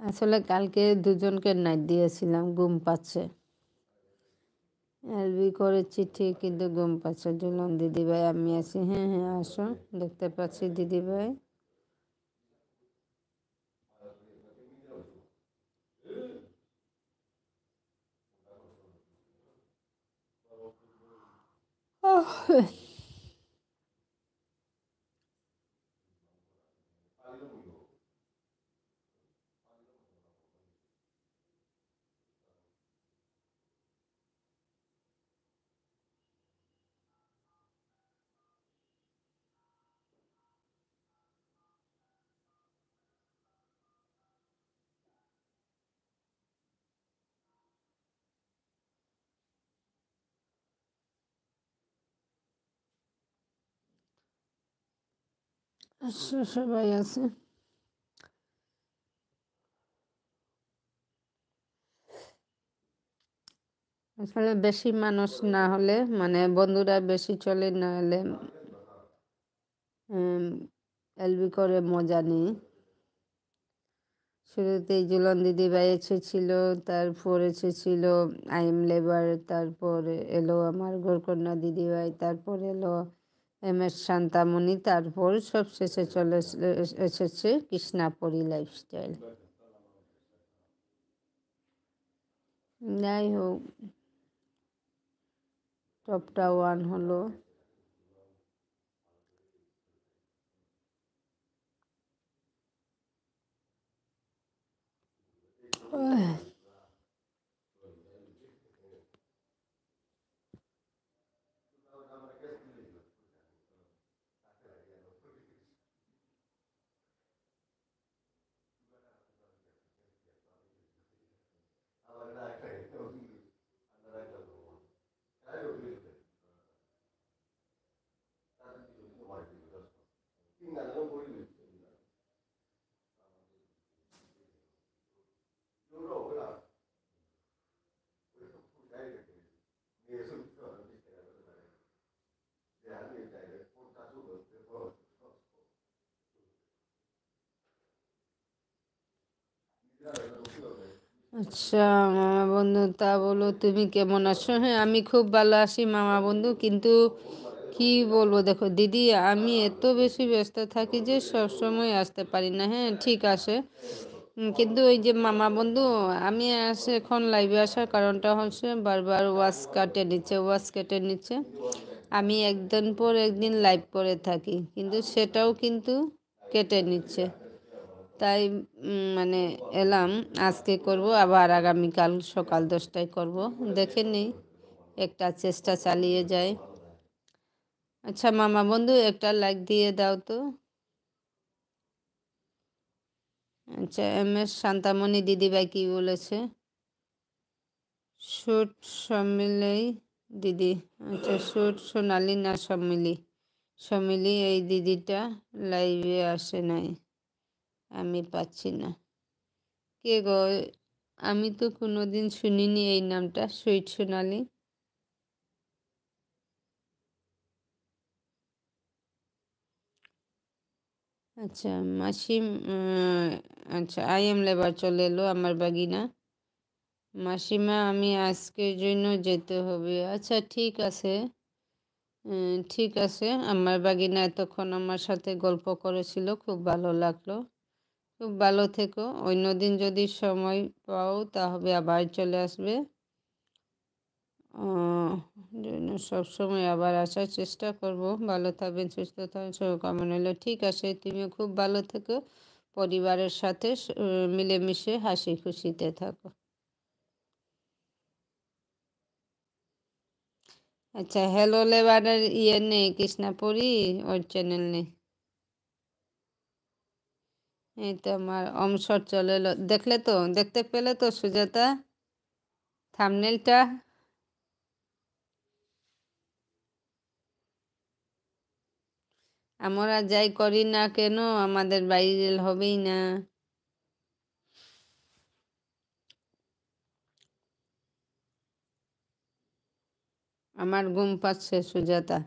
আসলে কালকে দুজনকে নাইট দিয়েছিলাম, ঘুম পাচ্ছে। LB করেছি ঠিক, কিন্তু ঘুম পাচ্ছে। ঝুলন দিদিভাই আমি আছি। হ্যাঁ হ্যাঁ আসো, দেখতে পাচ্ছি দিদিভাই। সবাই আছে। আসলে বেশি মানুষ না হলে, মানে বন্ধুরা বেশি চলে না হলে LB করে মজা নেই। শুরুতেই ঝুলন দিদিভাই এসেছিল, তারপর এসেছিল আইএম লেবার, তারপর এলো আমার গোরকন্যা দিদিভাই, তারপর এলো MS শান্তামণি, তারপর সব শেষে চলে এসেছে কৃষ্ণাপুরী লাইফস্টাইল। যাই হোক, টপটা 1 হলো। আচ্ছা মামা বন্ধু, তা বলো তুমি কেমন আছো? হ্যাঁ আমি খুব ভালো আছি মামা বন্ধু, কিন্তু কি বলবো, দেখো দিদি আমি এত বেশি ব্যস্ত থাকি যে সব সময় আসতে পারি না। হ্যাঁ ঠিক আছে, কিন্তু ওই যে মামা বন্ধু, আমি এখন লাইভে আসার কারণটা হচ্ছে বারবার ওয়াচ কেটে নিচ্ছে। আমি একদিন পর একদিন লাইভ করে থাকি, কিন্তু সেটাও কিন্তু কেটে নিচ্ছে। তাই মানে এলাম, আজকে করব, আবার আগামীকাল সকাল 10টায় করব। দেখে নিই, একটা চেষ্টা চালিয়ে যাই। আচ্ছা মামা বন্ধু একটা লাইক দিয়ে দাও তো। আচ্ছা, MS শান্তামণি দিদিভাই কি বলেছে? শুট সমিলেই দিদি। আচ্ছা, শুট সোনালি না সমিলি? সমিলি এই দিদিটা লাইভে আসে নাই, আমি পাচ্ছি না। কে গো? আমি তো কোনোদিন শুনিনি এই নামটা, সুইট সোনালি। আচ্ছা মাসিম, আচ্ছা IM লেবার চলে এলো আমার বাগিনা। মাসিমা আমি আজকের জন্য যেতে হবে। আচ্ছা ঠিক আছে, ঠিক আছে। আমার বাগিনা এতক্ষণ আমার সাথে গল্প করেছিল, খুব ভালো লাগলো। খুব ভালো থেকো, অন্যদিন যদি সময় পাও তাহলে আবার চলে আসবে। জন্য সবসময় আবার আসার চেষ্টা করব। ভালো থাকবেন, সুস্থ থাকবেন, শুভকামনা হলো। ঠিক আছে, তুমিও খুব ভালো থেকো, পরিবারের সাথে মিলেমিশে হাসি খুশিতে থাকো। আচ্ছা, হ্যালো লেবারের নেই, কৃষ্ণাপুরী ওর চ্যানেল নেই। এই তো আমার অমসর চলে এলো, দেখলে তো, দেখতে পেলে তো সুজাতা থাম্বনেলটা? আমরা যাই করি না কেন আমাদের ভাইরাল হবেই না। আমার ঘুম পাচ্ছে সুজাতা,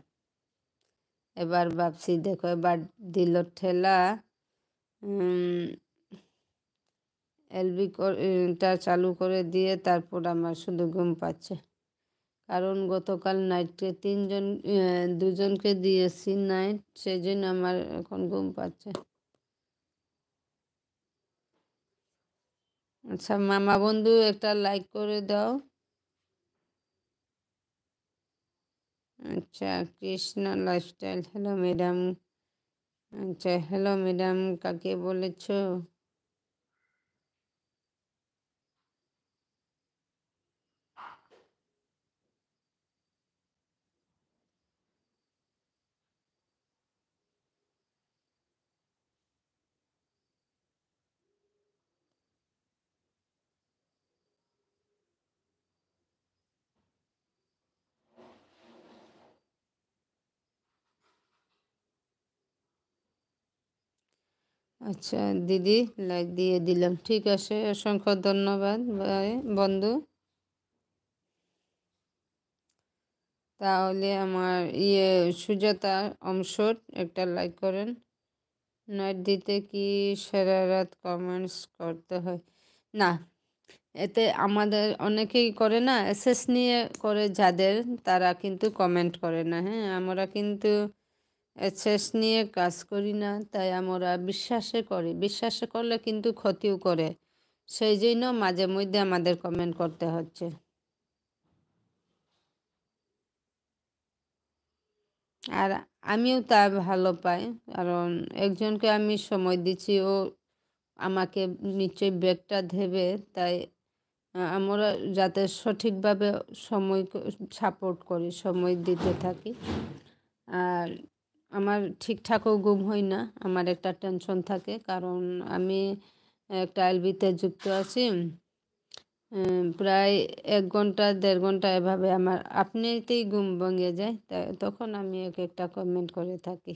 এবার ভাবছি দেখো, এবার দিল ঠেলা। LB টা চালু করে দিয়ে তারপর আমার শুধু ঘুম পাচ্ছে, কারণ গতকাল নাইটে দুজনকে দিয়েছি নাইট, সেই জন্য আমার এখন ঘুম পাচ্ছে। আচ্ছা মামা বন্ধু একটা লাইক করে দাও। আচ্ছা, কৃষ্ণা লাইফস্টাইল, হ্যালো ম্যাডাম। আচ্ছা হ্যালো ম্যাডাম কাকে বলেছ? আচ্ছা দিদি, লাইক দিয়ে দিলাম, ঠিক আছে, অসংখ্য ধন্যবাদ বন্ধু। তাহলে আমার সুজাতা অংশর একটা লাইক করেন। নাইট দিতে কি সারা রাত কমেন্টস করতে হয়? না, এতে আমাদের অনেকেই করে না, SS নিয়ে করে যাদের, তারা কিন্তু কমেন্ট করে না। হ্যাঁ, আমরা কিন্তু SS নিয়ে কাজ করি না, তাই আমরা বিশ্বাসে করি। বিশ্বাসে করলে কিন্তু ক্ষতিও করে, সেই জন্য মাঝে মধ্যে আমাদের কমেন্ট করতে হচ্ছে। আর আমিও তা ভালো পাই, কারণ একজনকে আমি সময় দিচ্ছি, ও আমাকে নিশ্চয়ই ব্যাগটা দেবে, তাই আমরা যাতে সঠিকভাবে সময় সাপোর্ট করি, সময় দিতে থাকি। আর আমার ঠিকঠাকও ঘুম হয় না, আমার একটা টেনশন থাকে, কারণ আমি একটা LB-তে যুক্ত আছি। প্রায় 1 ঘন্টা 1.5 ঘন্টা এভাবে আমার আপনিতেই ঘুম ভেঙে যায়, তাই তখন আমি একটা কমেন্ট করে থাকি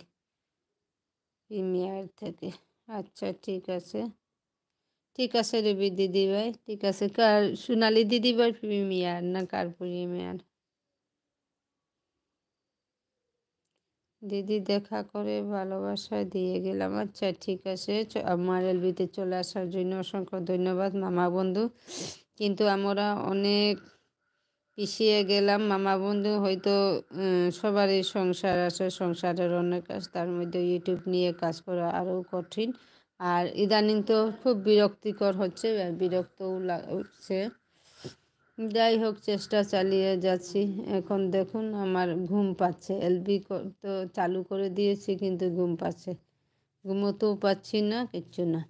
প্রিমিয়ার থেকে। আচ্ছা ঠিক আছে, ঠিক আছে রবি দিদিভাই, ঠিক আছে। কার সোনালি দিদিভাই প্রিমিয়ার না কার প্রিমিয়ার? দিদি দেখা করে ভালোবাসা দিয়ে গেলাম। আচ্ছা ঠিক আছে, আমার LB-তে চলে আসার জন্য অসংখ্য ধন্যবাদ মামা বন্ধু। কিন্তু আমরা অনেক পিছিয়ে গেলাম মামা বন্ধু, হয়তো সবারই সংসার আছে, সংসারের অনেক কাজ, তার মধ্যে ইউটিউব নিয়ে কাজ করা আরও কঠিন। আর ইদানিং তো খুব বিরক্তিকর হচ্ছে, বিরক্তও লাগছে। যাই হোক, চেষ্টা চালিয়ে যাচ্ছি। এখন দেখুন আমার ঘুম পাচ্ছে, LB তো চালু করে দিয়েছি কিন্তু ঘুম পাচ্ছে, ঘুমোতেও পাচ্ছি না, কিচ্ছু না।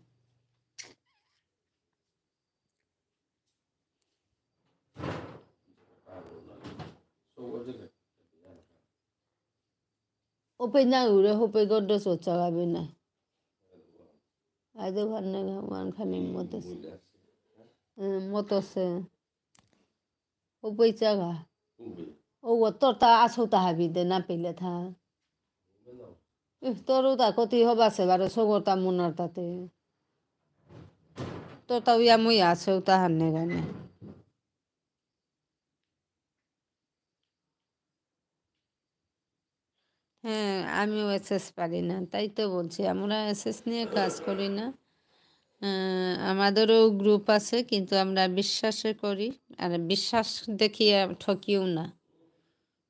Open na ure hope godo so chagabe na. Ado hanne wan khani motose upoi chaga o to ta aso ta habi de na pele tha toru ta koti hoba se baro sogota munar tate to ta uya moi aso ta hanne gane হ্যাঁ আমিও SS পারি না তাই তো বলছি আমরা SS নিয়ে কাজ করি না আমাদেরও গ্রুপ আছে কিন্তু আমরা বিশ্বাসে করি আর বিশ্বাস দেখিয়ে ঠকিও না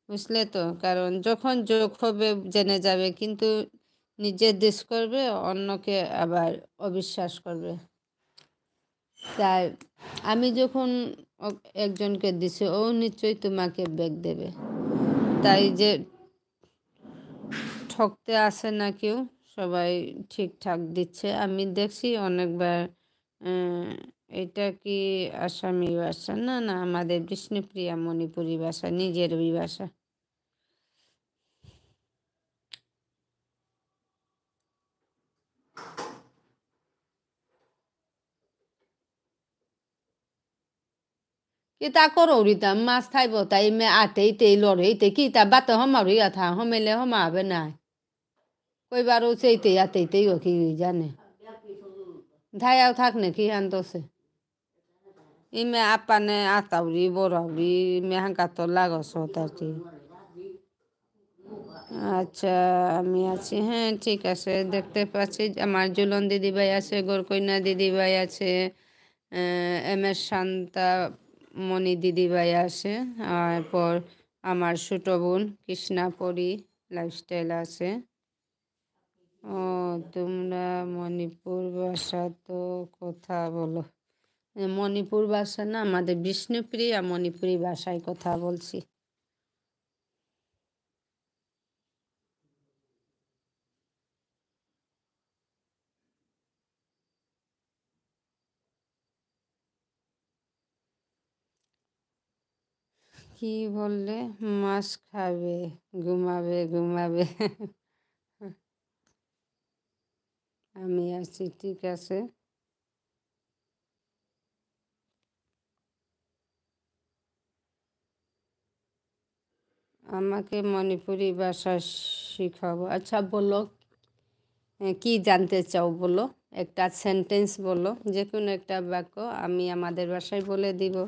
বুঝলে তো কারণ যখন যোগ হবে জেনে যাবে কিন্তু নিজে দেশ করবে অন্যকে আবার অবিশ্বাস করবে তাই আমি যখন একজনকে দিছি ও নিশ্চয়ই তোমাকে ব্যাগ দেবে তাই যে ঠকতে আসে না কেউ সবাই ঠিকঠাক দিচ্ছে আমি দেখছি অনেকবার এটা কি আসামি ভাষা না না আমাদের বিষ্ণুপ্রিয়া মণিপুরি ভাষা নিজের ওই ভাষা Kita ko ro ri ta mas thai bo tai me a te lo ri te ki ta bat ho ma ri ya tha ho me le ho ma be na koi ba ro sei te ya te yo ki ja ne thai ao thak ne ki han to se i me apa ne a ta ri bo ro ri me han ka to la go so ta ti আচ্ছা আমি আছি হ্যাঁ ঠিক আছে দেখতে পাচ্ছি আমার জুলন দিদিভাই আছে গোরকন্যা দিদিভাই আছে এম এস শান্তা মণি দিদিভাই আছে এরপর আমার ছোটো বোন কৃষ্ণাপরি লাইফস্টাইল আছে ও তোমরা মণিপুর ভাষা তো কথা বলো মণিপুর ভাষা না আমাদের বিষ্ণুপ্রিয়া মণিপুরি ভাষায় কথা বলছি কি বললে মাছ খাবে ঘুমাবে আমি আছি ঠিক আছে আমাকে মণিপুরি ভাষা শিখাবো আচ্ছা বলো কি জানতে চাও বলো একটা সেন্টেন্স বলো যে কোনো একটা বাক্য আমি আমাদের ভাষায় বলে দিব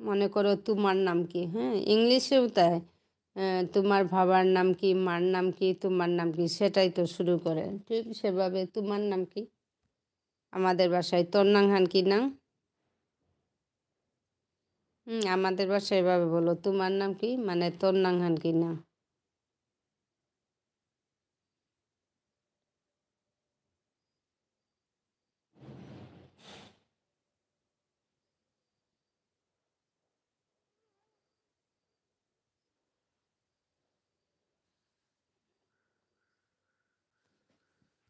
মনে করো তোমার নাম কি হ্যাঁ ইংলিশেও তাই তোমার বাবার নাম কি মার নাম কি তোমার নাম কি সেটাই তো শুরু করে ঠিক সেভাবে তোমার নাম কি আমাদের ভাষায় তোর নাংহান কি নাম আমাদের ভাষায় এভাবে বলো তোমার নাম কি মানে তোর নাংহান কি নাম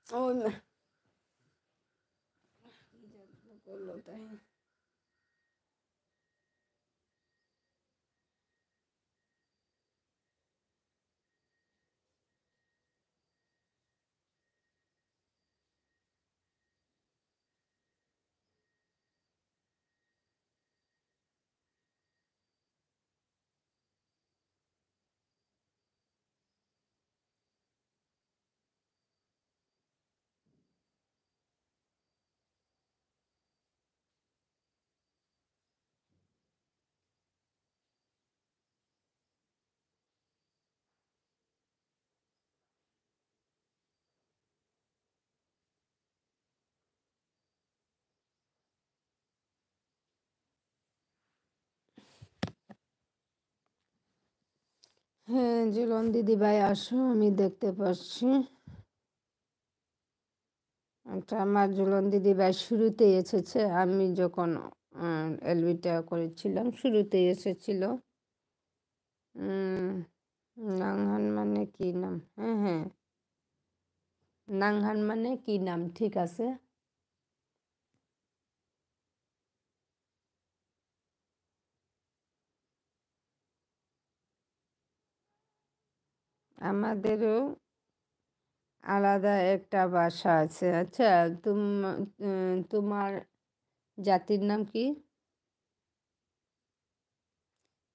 ওই বললো তাই হ্যাঁ জুলন দিদিভাই আসো আমি দেখতে পাচ্ছি একটা আমার জুলন দিদিভাই শুরুতেই এসেছে আমি যখন এলবিটা করেছিলাম শুরুতেই এসেছিল নাংহান মানে কি নাম হ্যাঁ হ্যাঁ নাংহান মানে কি নাম ঠিক আছে আমাদেরও আলাদা একটা ভাষা আছে। আচ্ছা, তুম তোমার জাতির নাম কি?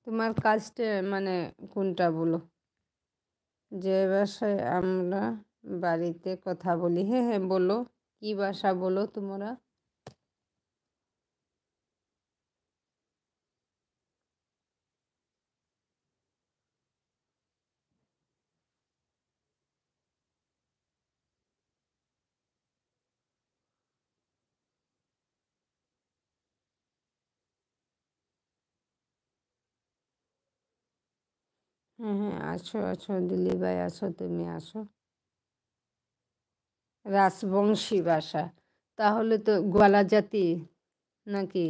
তোমার কাস্টে মানে কোনটা বলো? যে ভাষায় আমরা বাড়িতে কথা বলি। হ্যাঁ হ্যাঁ, বলো। কি ভাষা বলো তোমরা? হ্যাঁ হ্যাঁ, আসো আসো দিল্লি ভাই, আসো, তুমি আসো। রাজবংশী ভাষা, তাহলে তো গোয়ালা জাতি নাকি?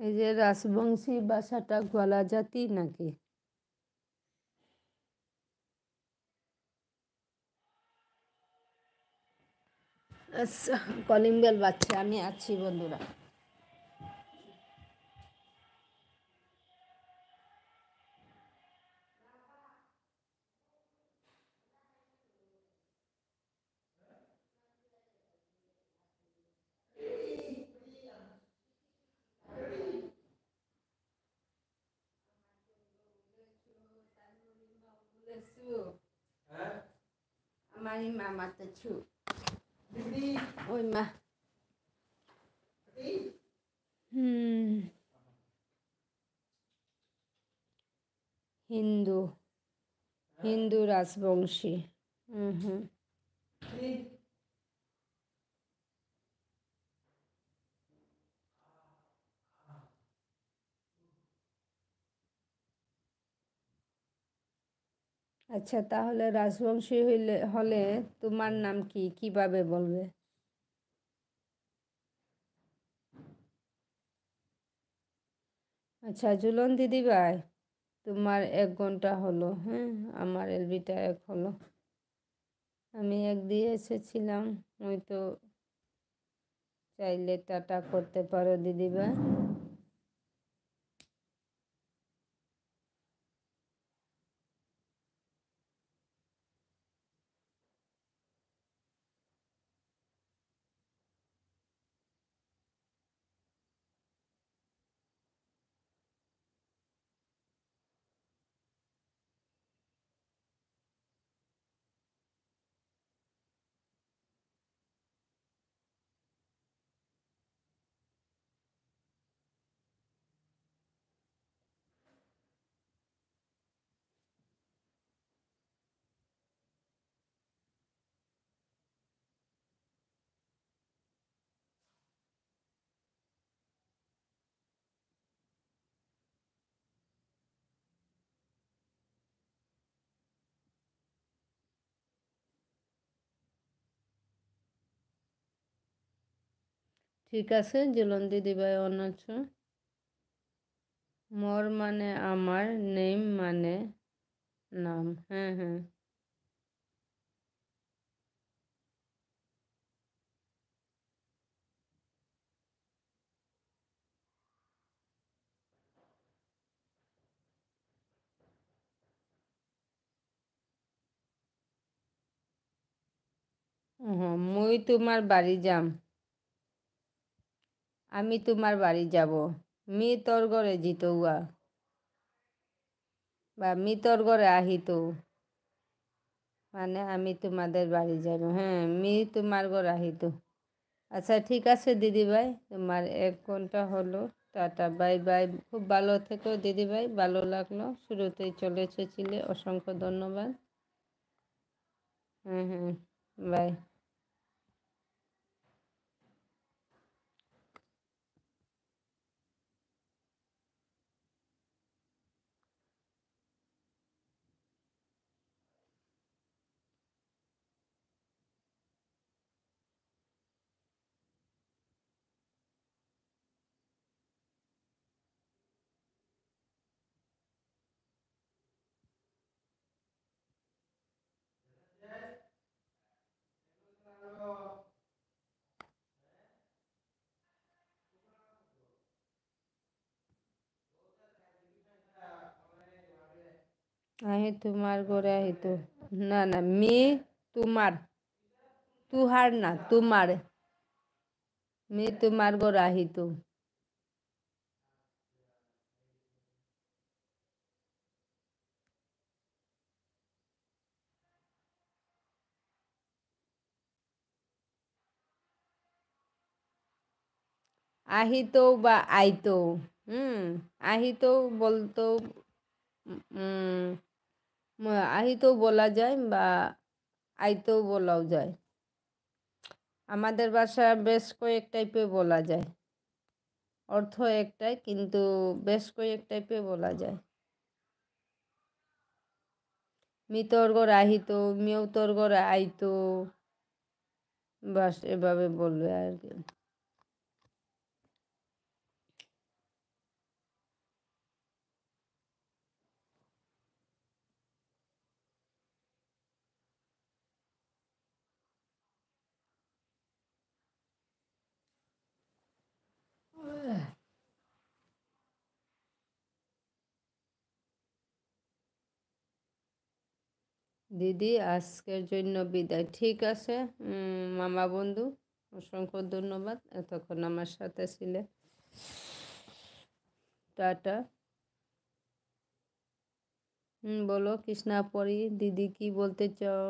এই যে রাজবংশী ভাষাটা গোয়ালা জাতি নাকি? আচ্ছা, কলিং বেল বাজছে, আমি আছি বন্ধুরা। আমার মামা তো ছু ওই মা। হুম। হিন্দু, হিন্দু রাজবংশী। হুম হুম। আচ্ছা, তাহলে রাজবংশী হলে তোমার নাম কি, কিভাবে বলবে? আচ্ছা, জুলন দিদি ভাই, তোমার 1 ঘন্টা হলো। হ্যাঁ, আমার এলবিটা 1 হলো। আমি 1 দিয়ে এসেছিলাম। ওই তো চাইলে টাটা করতে পারো দিদি ভাই। ঠিক আছে, জুলন দিদি ভাই অন আছো। মোর মানে আমার, নেম মানে নাম। হ্যাঁ হ্যাঁ। হ্যাঁ, মুই তোমার বাড়ি যাম। আমি তোমার বাড়ি যাব। মি তোর ঘরে জিতৌয়া, বা মি তোর ঘরে আহিত, মানে আমি তোমাদের বাড়ি যাব। হ্যাঁ, মি তোমার ঘরে আহিত। আচ্ছা ঠিক আছে দিদি ভাই, তোমার 1 ঘন্টা হলো। Tata, bye bye. খুব ভালো থেকো দিদি ভাই, ভালো লাগলো, শুরুতেই চলে এসেছিলে, অসংখ্য ধন্যবাদ। হ্যাঁ হ্যাঁ, বাই। তোমার ঘরে আহিতো। না না, মেয়ে তোমার, তুহার না, তোমার। মেয়ে তোমার ঘরে আহিতো। আহিতো বা আইতো। হুম, আহিতো বলতো, আহিতো বলা যায় বা আইতেও বলাও যায়। আমাদের ভাষা বেশ কয়েক টাইপে বলা যায়, অর্থ একটাই কিন্তু বেশ কয়েক টাইপে বলা যায়। মি তোর ঘরে আহিতো, মেয়েও তোর ঘরে আইতো, বাস এভাবে বলবে আর কি। দিদি আজকের জন্য বিদায়। ঠিক আছে মামা বন্ধু, অসংখ্য ধন্যবাদ এতক্ষণ আমার সাথে ছিলে। টাটা। বলো কৃষ্ণা পরি, দিদি কি বলতে চাও?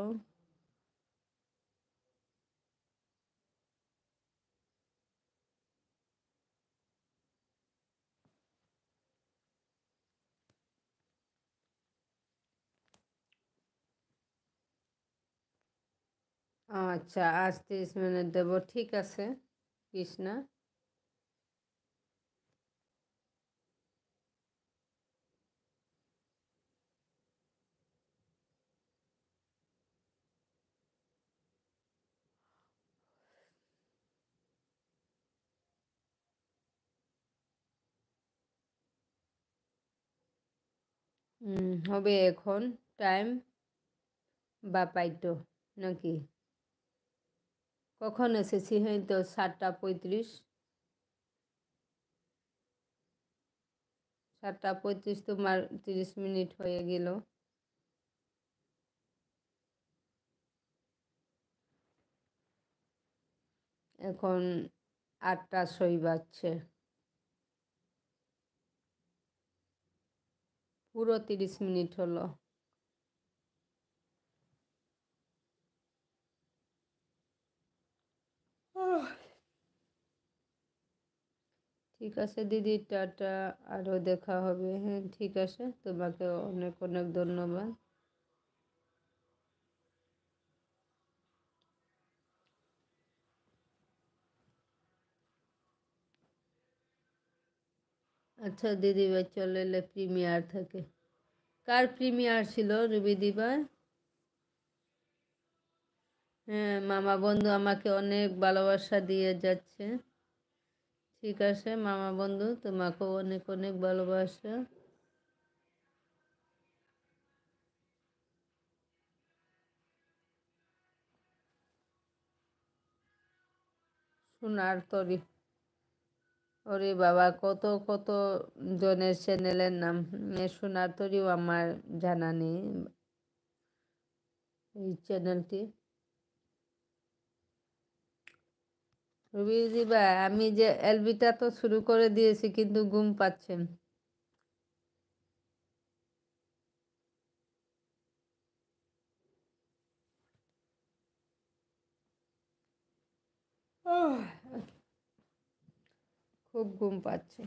আচ্ছা, আজ 30 মিনিট দেবো, ঠিক আছে কৃষ্ণা। হবে এখন টাইম বা পাইতো নাকি? কখন এসেছি? হয়তো 7টা 35। 7টা 35, তোমার 30 মিনিট হয়ে গেল। এখন 8টা 6 বাজছে, পুরো 30 মিনিট হলো। ঠিক আছে দিদি, টাটা। আরও দেখা হবে। হ্যাঁ ঠিক আছে, তোমাকে অনেক অনেক ধন্যবাদ। আচ্ছা দিদি ভাই চলে এলে প্রিমিয়ার থেকে। কার প্রিমিয়ার ছিল রুবিদি ভাই? হ্যাঁ, মামা বন্ধু আমাকে অনেক ভালোবাসা দিয়ে যাচ্ছে। ঠিক আছে মামা বন্ধু, তোমাকেও অনেক অনেক ভালোবাসা। সোনার তরি, ওরে বাবা, কত কত জনের চ্যানেলের নাম। সোনার তরিও আমার জানা নেই এই চ্যানেলটি। রুবিদি ভাই, আমি যে এলবিটা তো শুরু করে দিয়েছি কিন্তু ঘুম পাচ্ছেন। খুব ঘুম পাচ্ছে।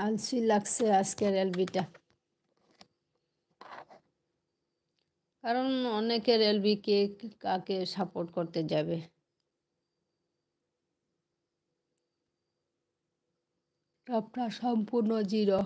আলসি লাগছে আজকের এলবিটা, কারণ অনেকের এলবি কে কাকে সাপোর্ট করতে যাবে। সবটা সম্পূর্ণ জিরো।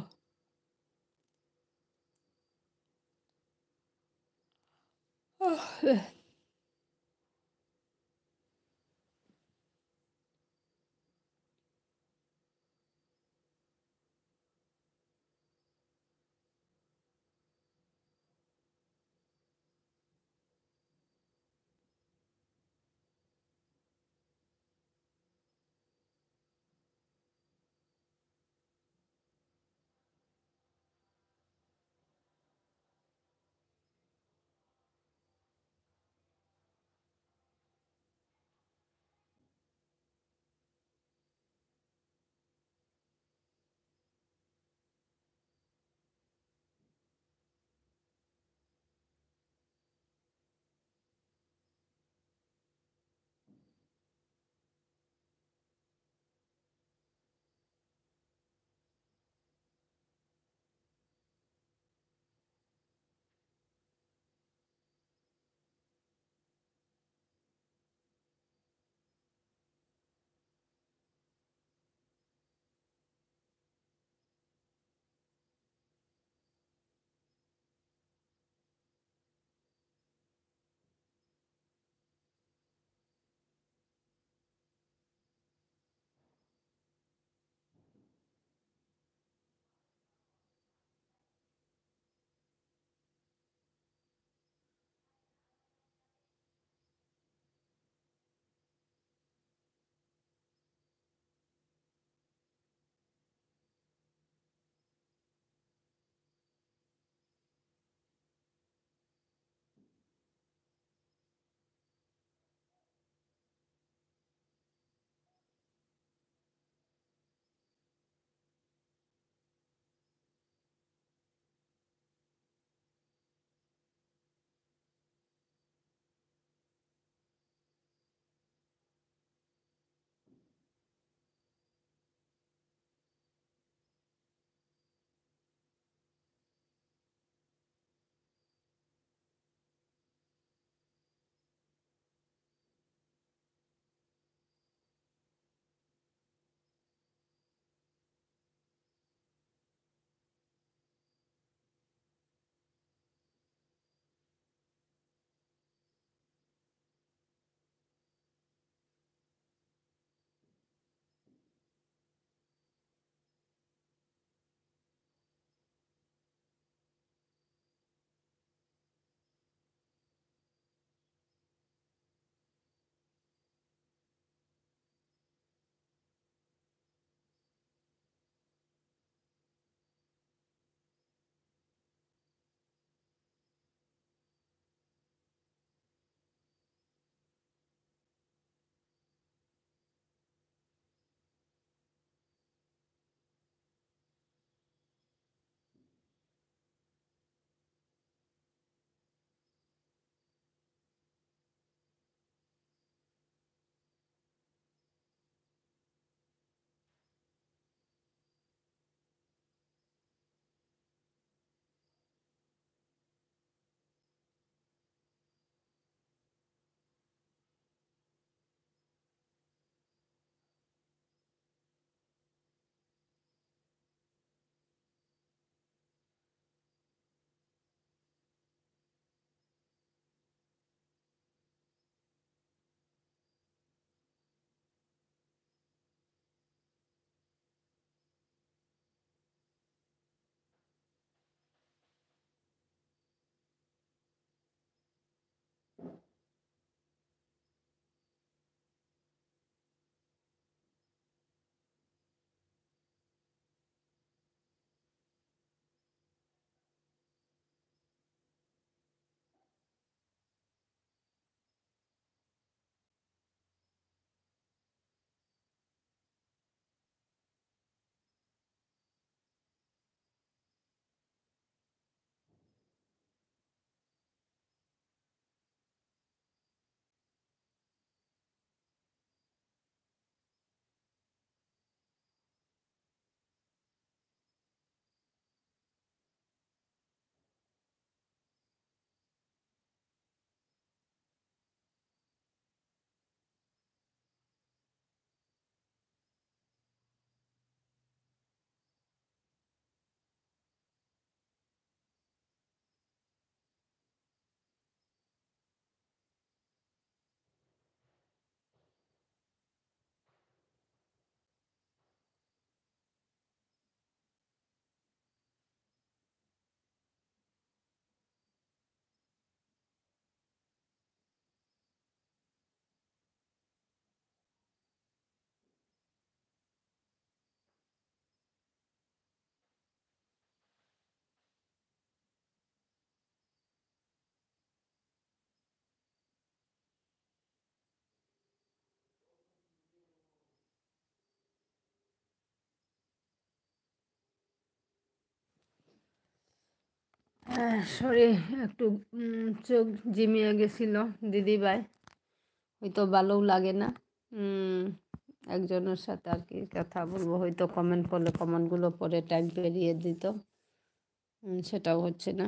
সরি, একটু চোখ জিমিয়ে গেছিল দিদিভাই, হয়তো ভালোও লাগে না। একজনের সাথে আর কি কথা বলবো, হয়তো কমেন্ট করলে কমেন্টগুলো পরে টাইম বেরিয়ে দিত, সেটাও হচ্ছে না।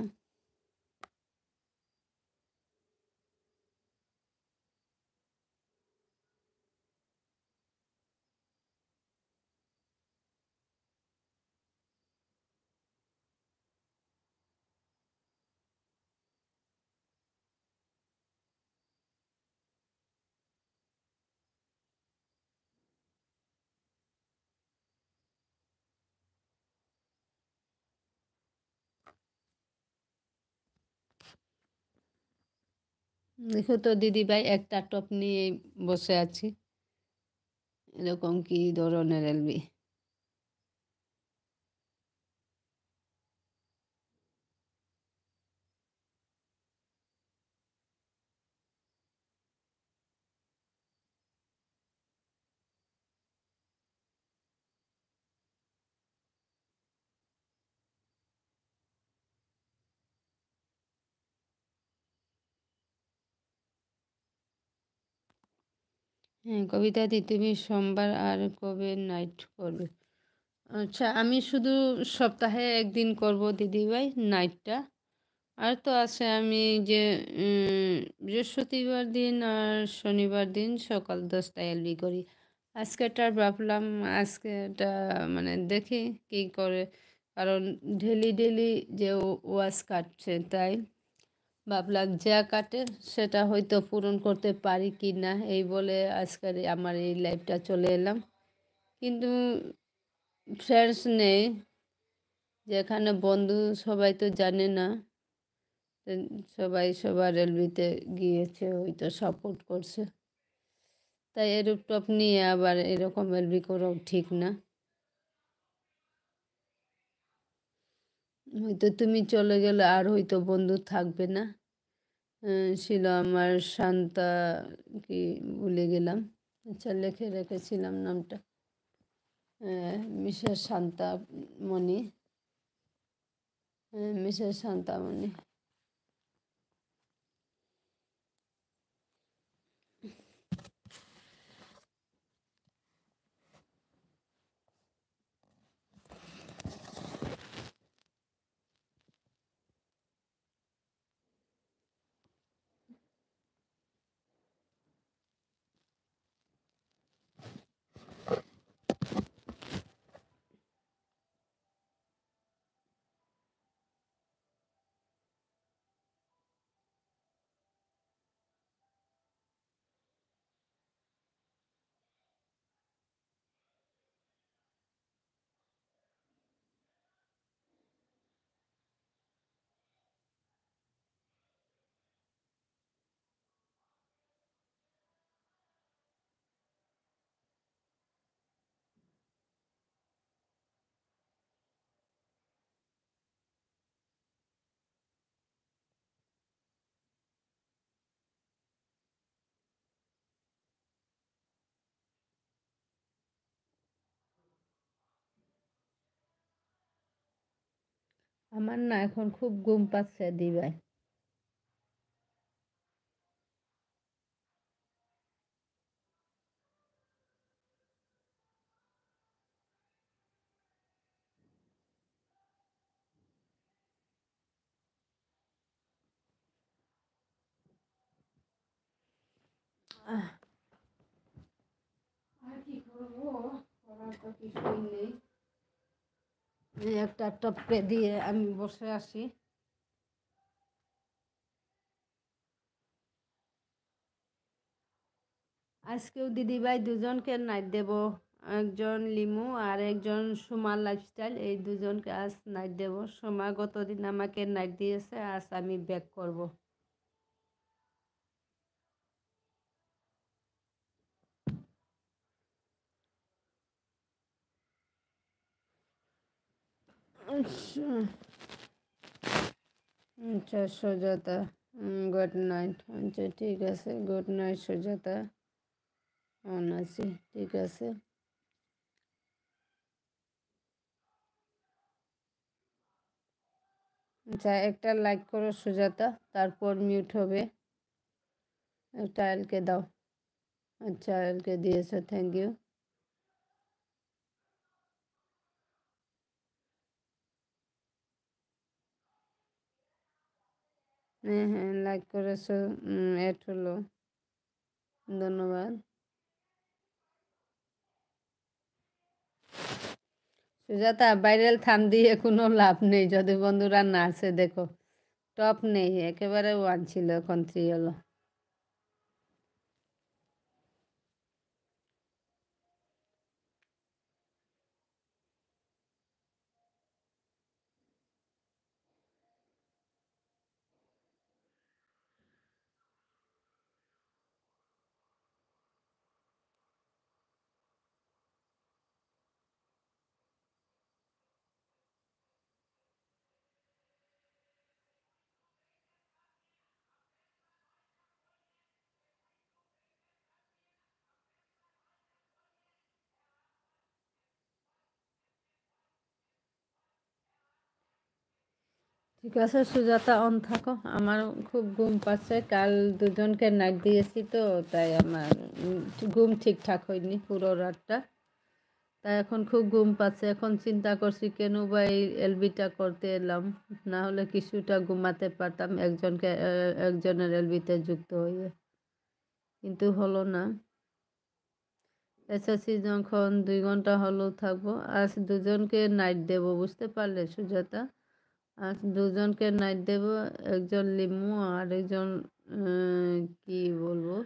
দেখো তো দিদিভাই, একটা টপ নিয়ে বসে আছি, এরকম কি ধরনের এলবি? হ্যাঁ কবিতা দি, তুমি সোমবার আর কবে নাইট করবে? আচ্ছা, আমি শুধু সপ্তাহে একদিন করব দিদিভাই নাইটটা। আর তো আছে, আমি যে বৃহস্পতিবার দিন আর শনিবার দিন সকাল 10টায় এলবি করি। আজকেটা ভাবলাম, আজকেটা মানে দেখি কি করে, কারণ ডেলি ডেলি যে ওয়াজ কাটছে, তাই ভাবলাম যা কাটে সেটা হয়তো পূরণ করতে পারি কি না, এই বলে আজকের আমার এই লাইফটা চলে এলাম। কিন্তু ফ্রেন্ডস নেই, যেখানে বন্ধু সবাই তো জানে না, তো সবাই সবার এলবিতে গিয়েছে, হয়তো সাপোর্ট করছে, তাই এরূপ টপ নিয়ে আবার এরকম এলবি করাও ঠিক না। হয়তো তুমি চলে গেলে আর হয়তো বন্ধু থাকবে না। ছিল আমার শান্তা, কি ভুলে গেলাম, আচ্ছা লিখে রেখেছিলাম নামটা, মিসেস শান্তামণি, মিসেস শান্তামণি। আমার না এখন খুব ঘুম পাচ্ছে দিভাই। আর কি করবো, করার তো কিছুই নেই, এই একটা টপকে দিয়ে আমি বসে আসি। আজকেও দিদিভাই দুজনকে নাইট দেব, একজন লিমু আর একজন সুমা লাইফস্টাইল, এই দুজনকে আজ নাইট দেব। সুমা গতদিন আমাকে নাইট দিয়েছে, আজ আমি ব্যাক করব। আচ্ছা, আচ্ছা সুজাতা, গুড নাইট। আচ্ছা ঠিক আছে, গুড নাইট সুজাতা, অন আছি, ঠিক আছে। আচ্ছা, একটা লাইক করো সুজাতা, তারপর মিউট হবে। একটা এলকে দাও। আচ্ছা, এলকে দিয়েছো, থ্যাংক ইউ। হ্যাঁ হ্যাঁ, লাইক করেছো, অ্যাড হলো, ধন্যবাদ। সুজাতা, ভাইরাল থাম দিয়ে কোনো লাভ নেই যদি বন্ধুরা না আসে। দেখো, টপ নেই, একেবারে 1 ছিল, এখন 3 হলো। ঠিক আছে সুজাতা, অন থাকো। আমার খুব ঘুম পাচ্ছে, কাল দুজনকে নাইট দিয়েছি তো, তাই আমার ঘুম ঠিকঠাক হয়নি পুরো রাতটা। তাই এখন খুব ঘুম পাচ্ছে। এখন চিন্তা করছি কেন বা এই এলবিটা করতে এলাম, না হলে কিছুটা ঘুমাতে পারতাম একজনের এলবিতে যুক্ত হয়ে, কিন্তু হলো না। এসেছি যখন 2 ঘন্টা হলেও থাকবো। আজ দুজনকে নাইট দেব, বুঝতে পারলে সুজাতা? আজ দুজনকে নাইট দেব, একজন লিমু আর একজন কি বলবো,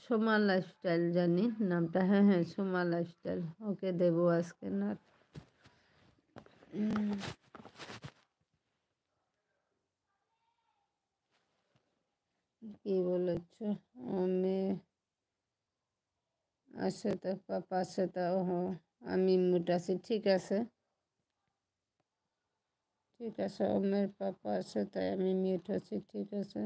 সোমা লাইফস্টাইল, জানি নামটা। হ্যাঁ হ্যাঁ, সোমা লাইফস্টাইল, ওকে দেবো আজকে নাইট। কি বলেছ? আমি আছে তো, পাপা আছে তো, আমি মুট আছি, ঠিক আছে ঠিক আছে। ওমের পাপা আছে তাই আমি মিউট আছি, ঠিক আছে।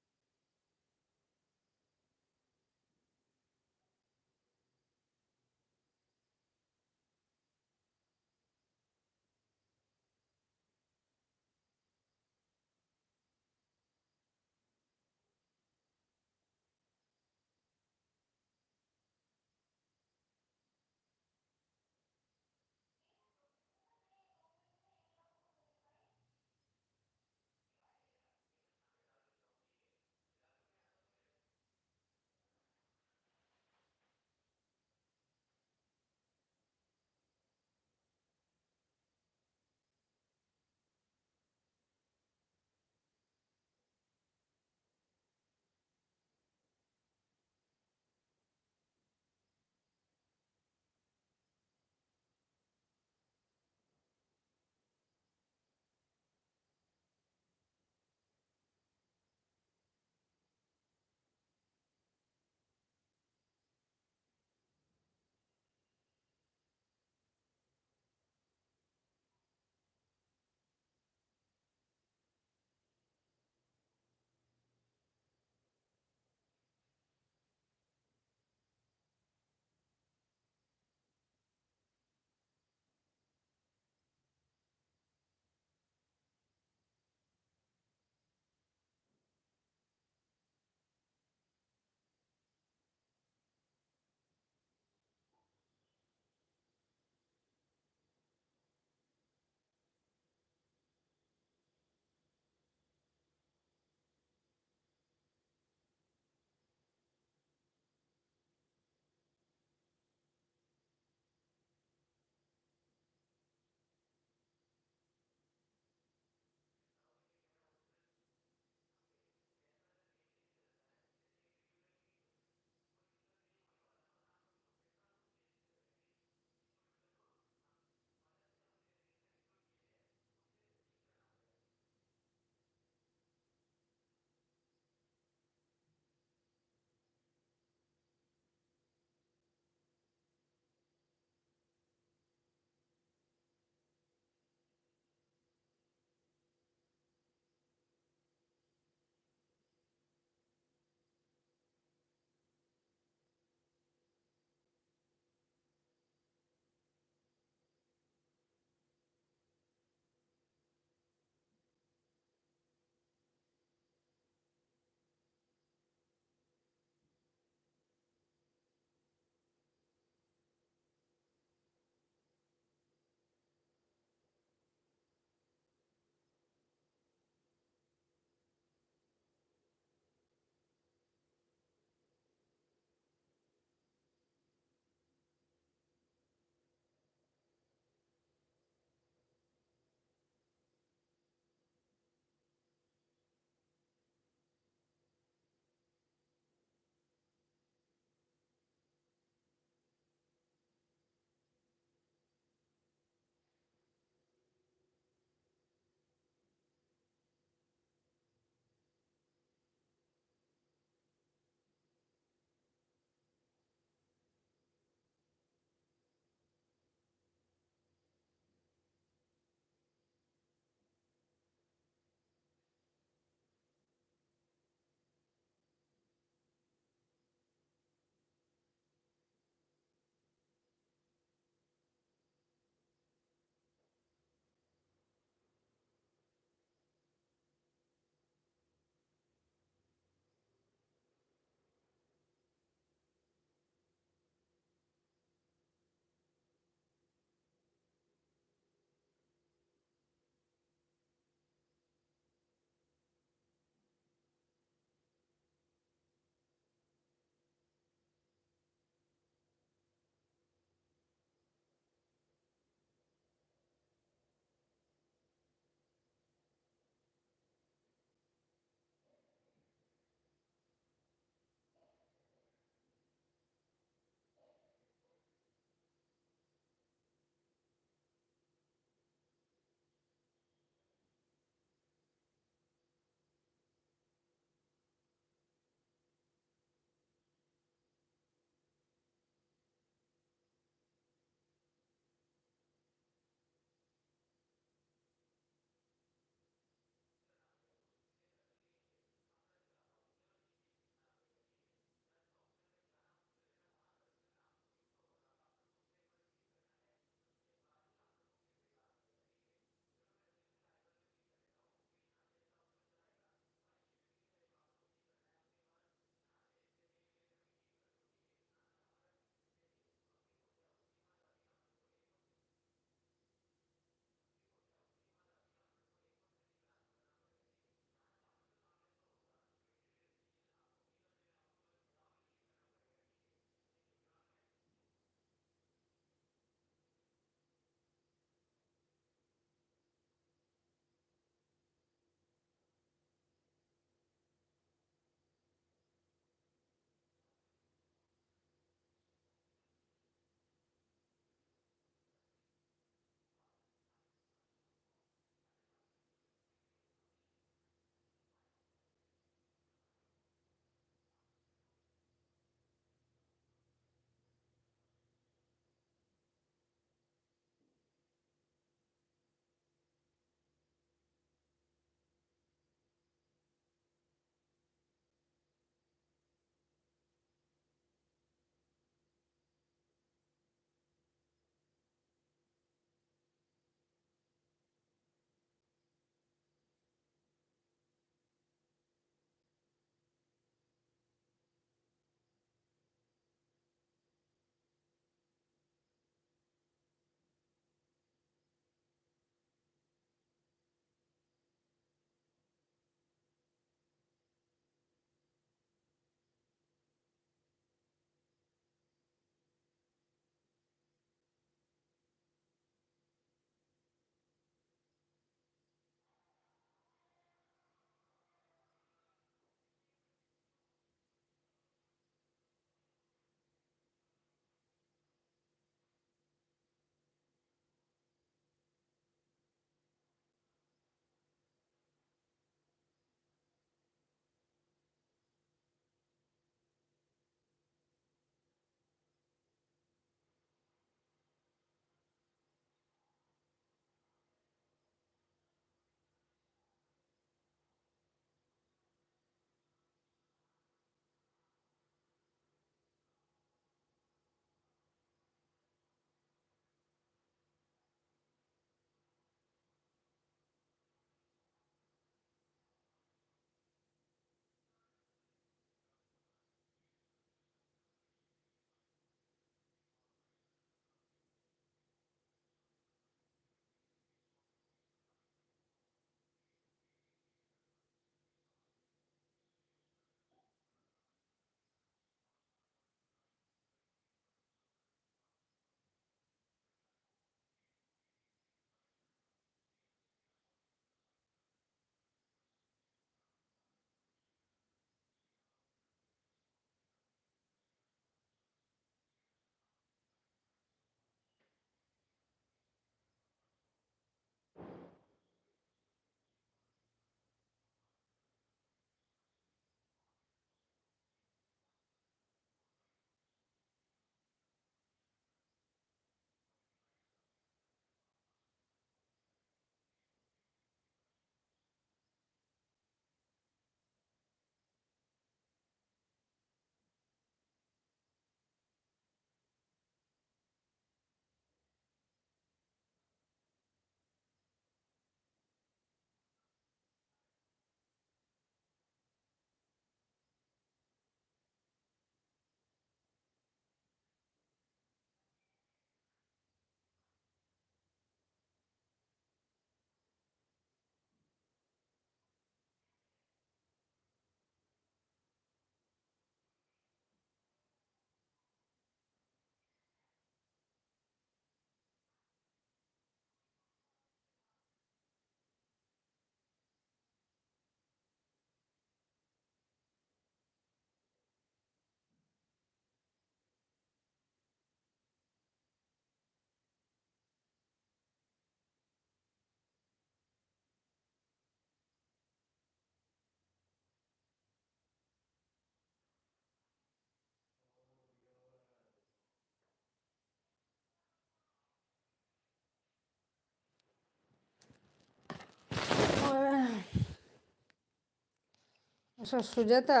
আচ্ছা সুজাতা,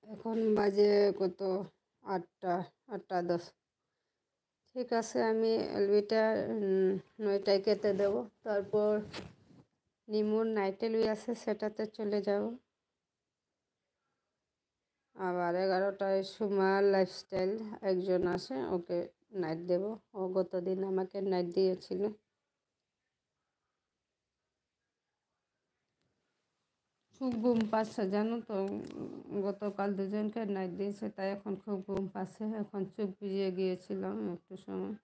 এখন বাজে কত? 8টা, 8টা 10। ঠিক আছে, আমি এলবিটা 9টায় কেটে দেবো। তারপর নিমুর নাইট এলবি আছে, সেটাতে চলে যাব। আবার 11টায় সুমার লাইফস্টাইল একজন আসে, ওকে নাইট দেব। ও গতদিন আমাকে নাইট দিয়েছিল। খুব ঘুম পাচ্ছে জানো তো, গতকাল দুজনকে নাইট দিয়েছে, তাই এখন খুব ঘুম পাচ্ছে। এখন চোখ ভিজিয়ে গিয়েছিলাম একটু সময়।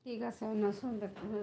ঠিক আছে, না শুনতে হচ্ছে।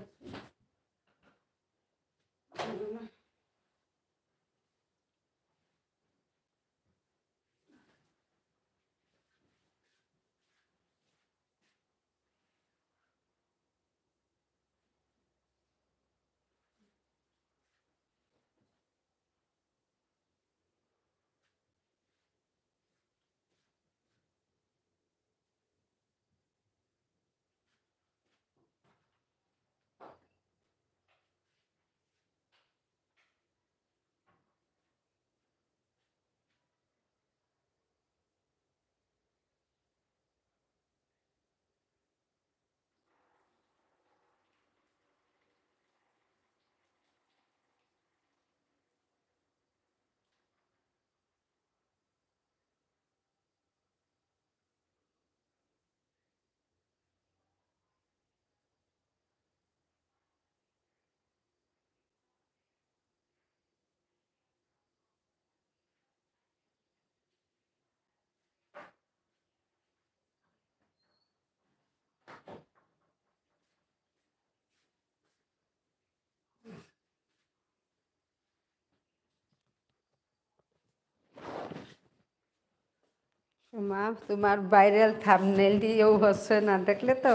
মা, তোমার ভাইরাল থাম্বনেল দিয়েও হচ্ছে না, দেখলে তো?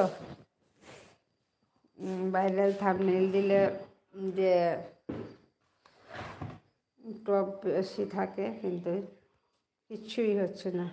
ভাইরাল থাম্বনেল দিলে যে টপ বেশি থাকে, কিন্তু কিচ্ছুই হচ্ছে না।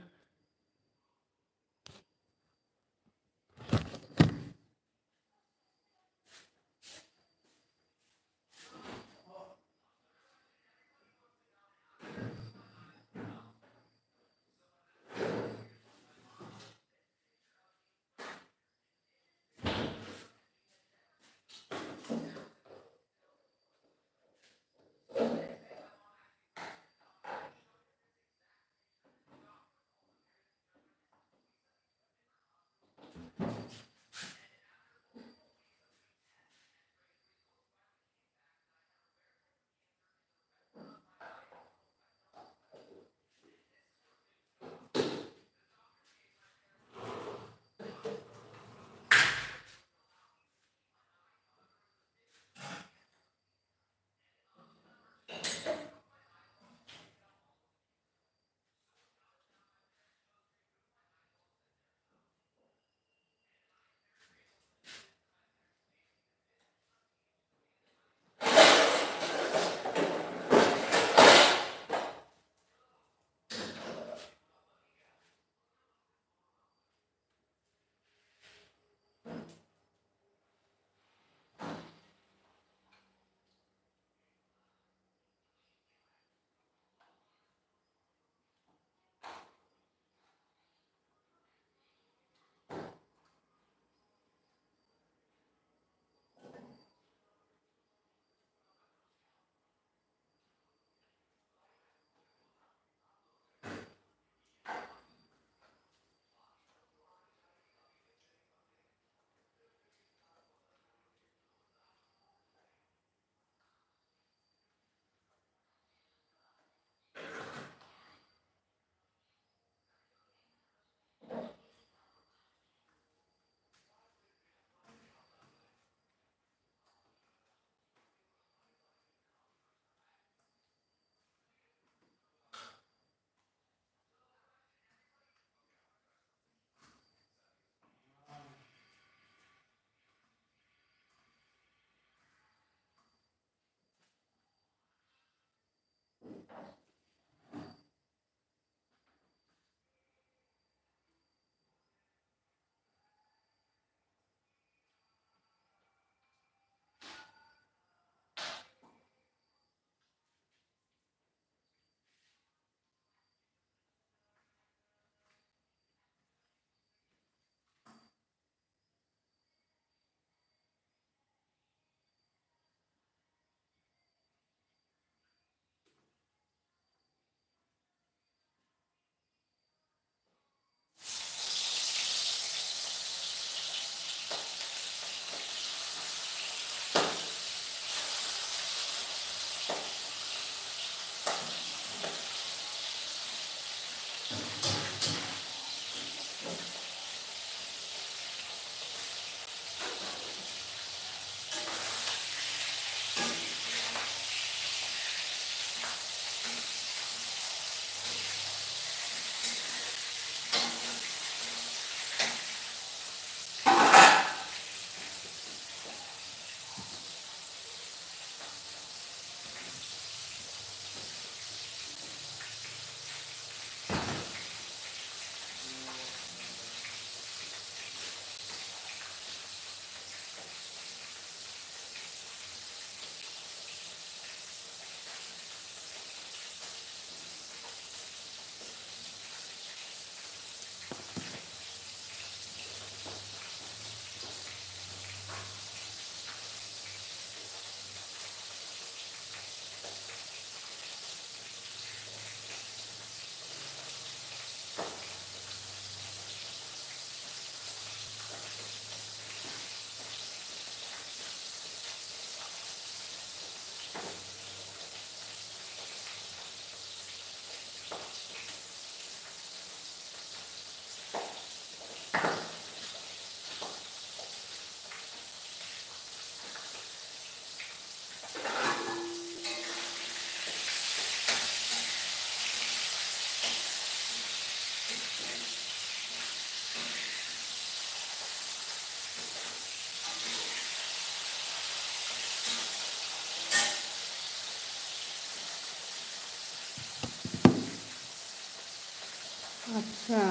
আচ্ছা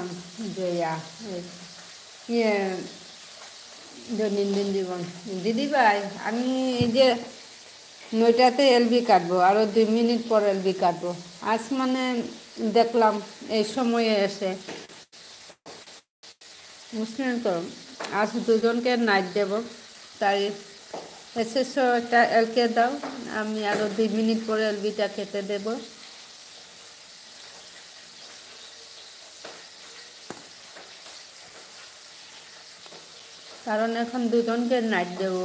জয়া, ইয়ে দৈনন্দিন জীবন দিদি ভাই, আমি এই যে 9টাতে এলবি কাটবো, আরও 2 মিনিট পর এলবি কাটবো। আজ মানে দেখলাম এই সময়ে এসে, বুঝলেন তো, আজ দুজনকে নাইট দেব, তাই এসেছো একটা এলকে দাও, আমি আরও 2 মিনিট পরে এলবিটা কেটে দেব। কারণ এখন দুজনকে নাইট দেব।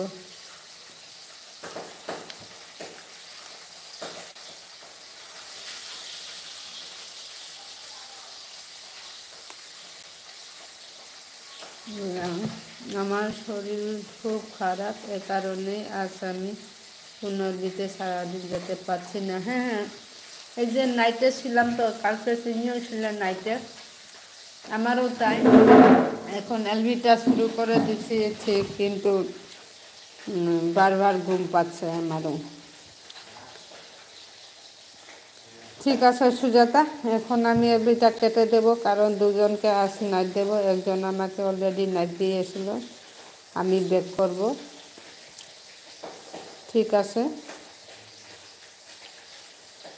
আমার শরীর খুব খারাপ, এ কারণে আজ আমি পুনর্বিতে সারাদিন যেতে পারছি না। হ্যাঁ হ্যাঁ, এই যে নাইটে ছিলাম তো, কালকে তিনিও ছিলেন নাইটে, আমারও তাই। এখন এলবিটা শুরু করে দিছি ঠিক, কিন্তু বারবার ঘুম পাচ্ছে আমারও। ঠিক আছে সুজাতা, এখন আমি এলবিটা কেটে দেব, কারণ দুজনকে আজ নাইট দেব, একজন আমাকে অলরেডি নাইট দিয়েছিল, আমি ব্যাক করব। ঠিক আছে।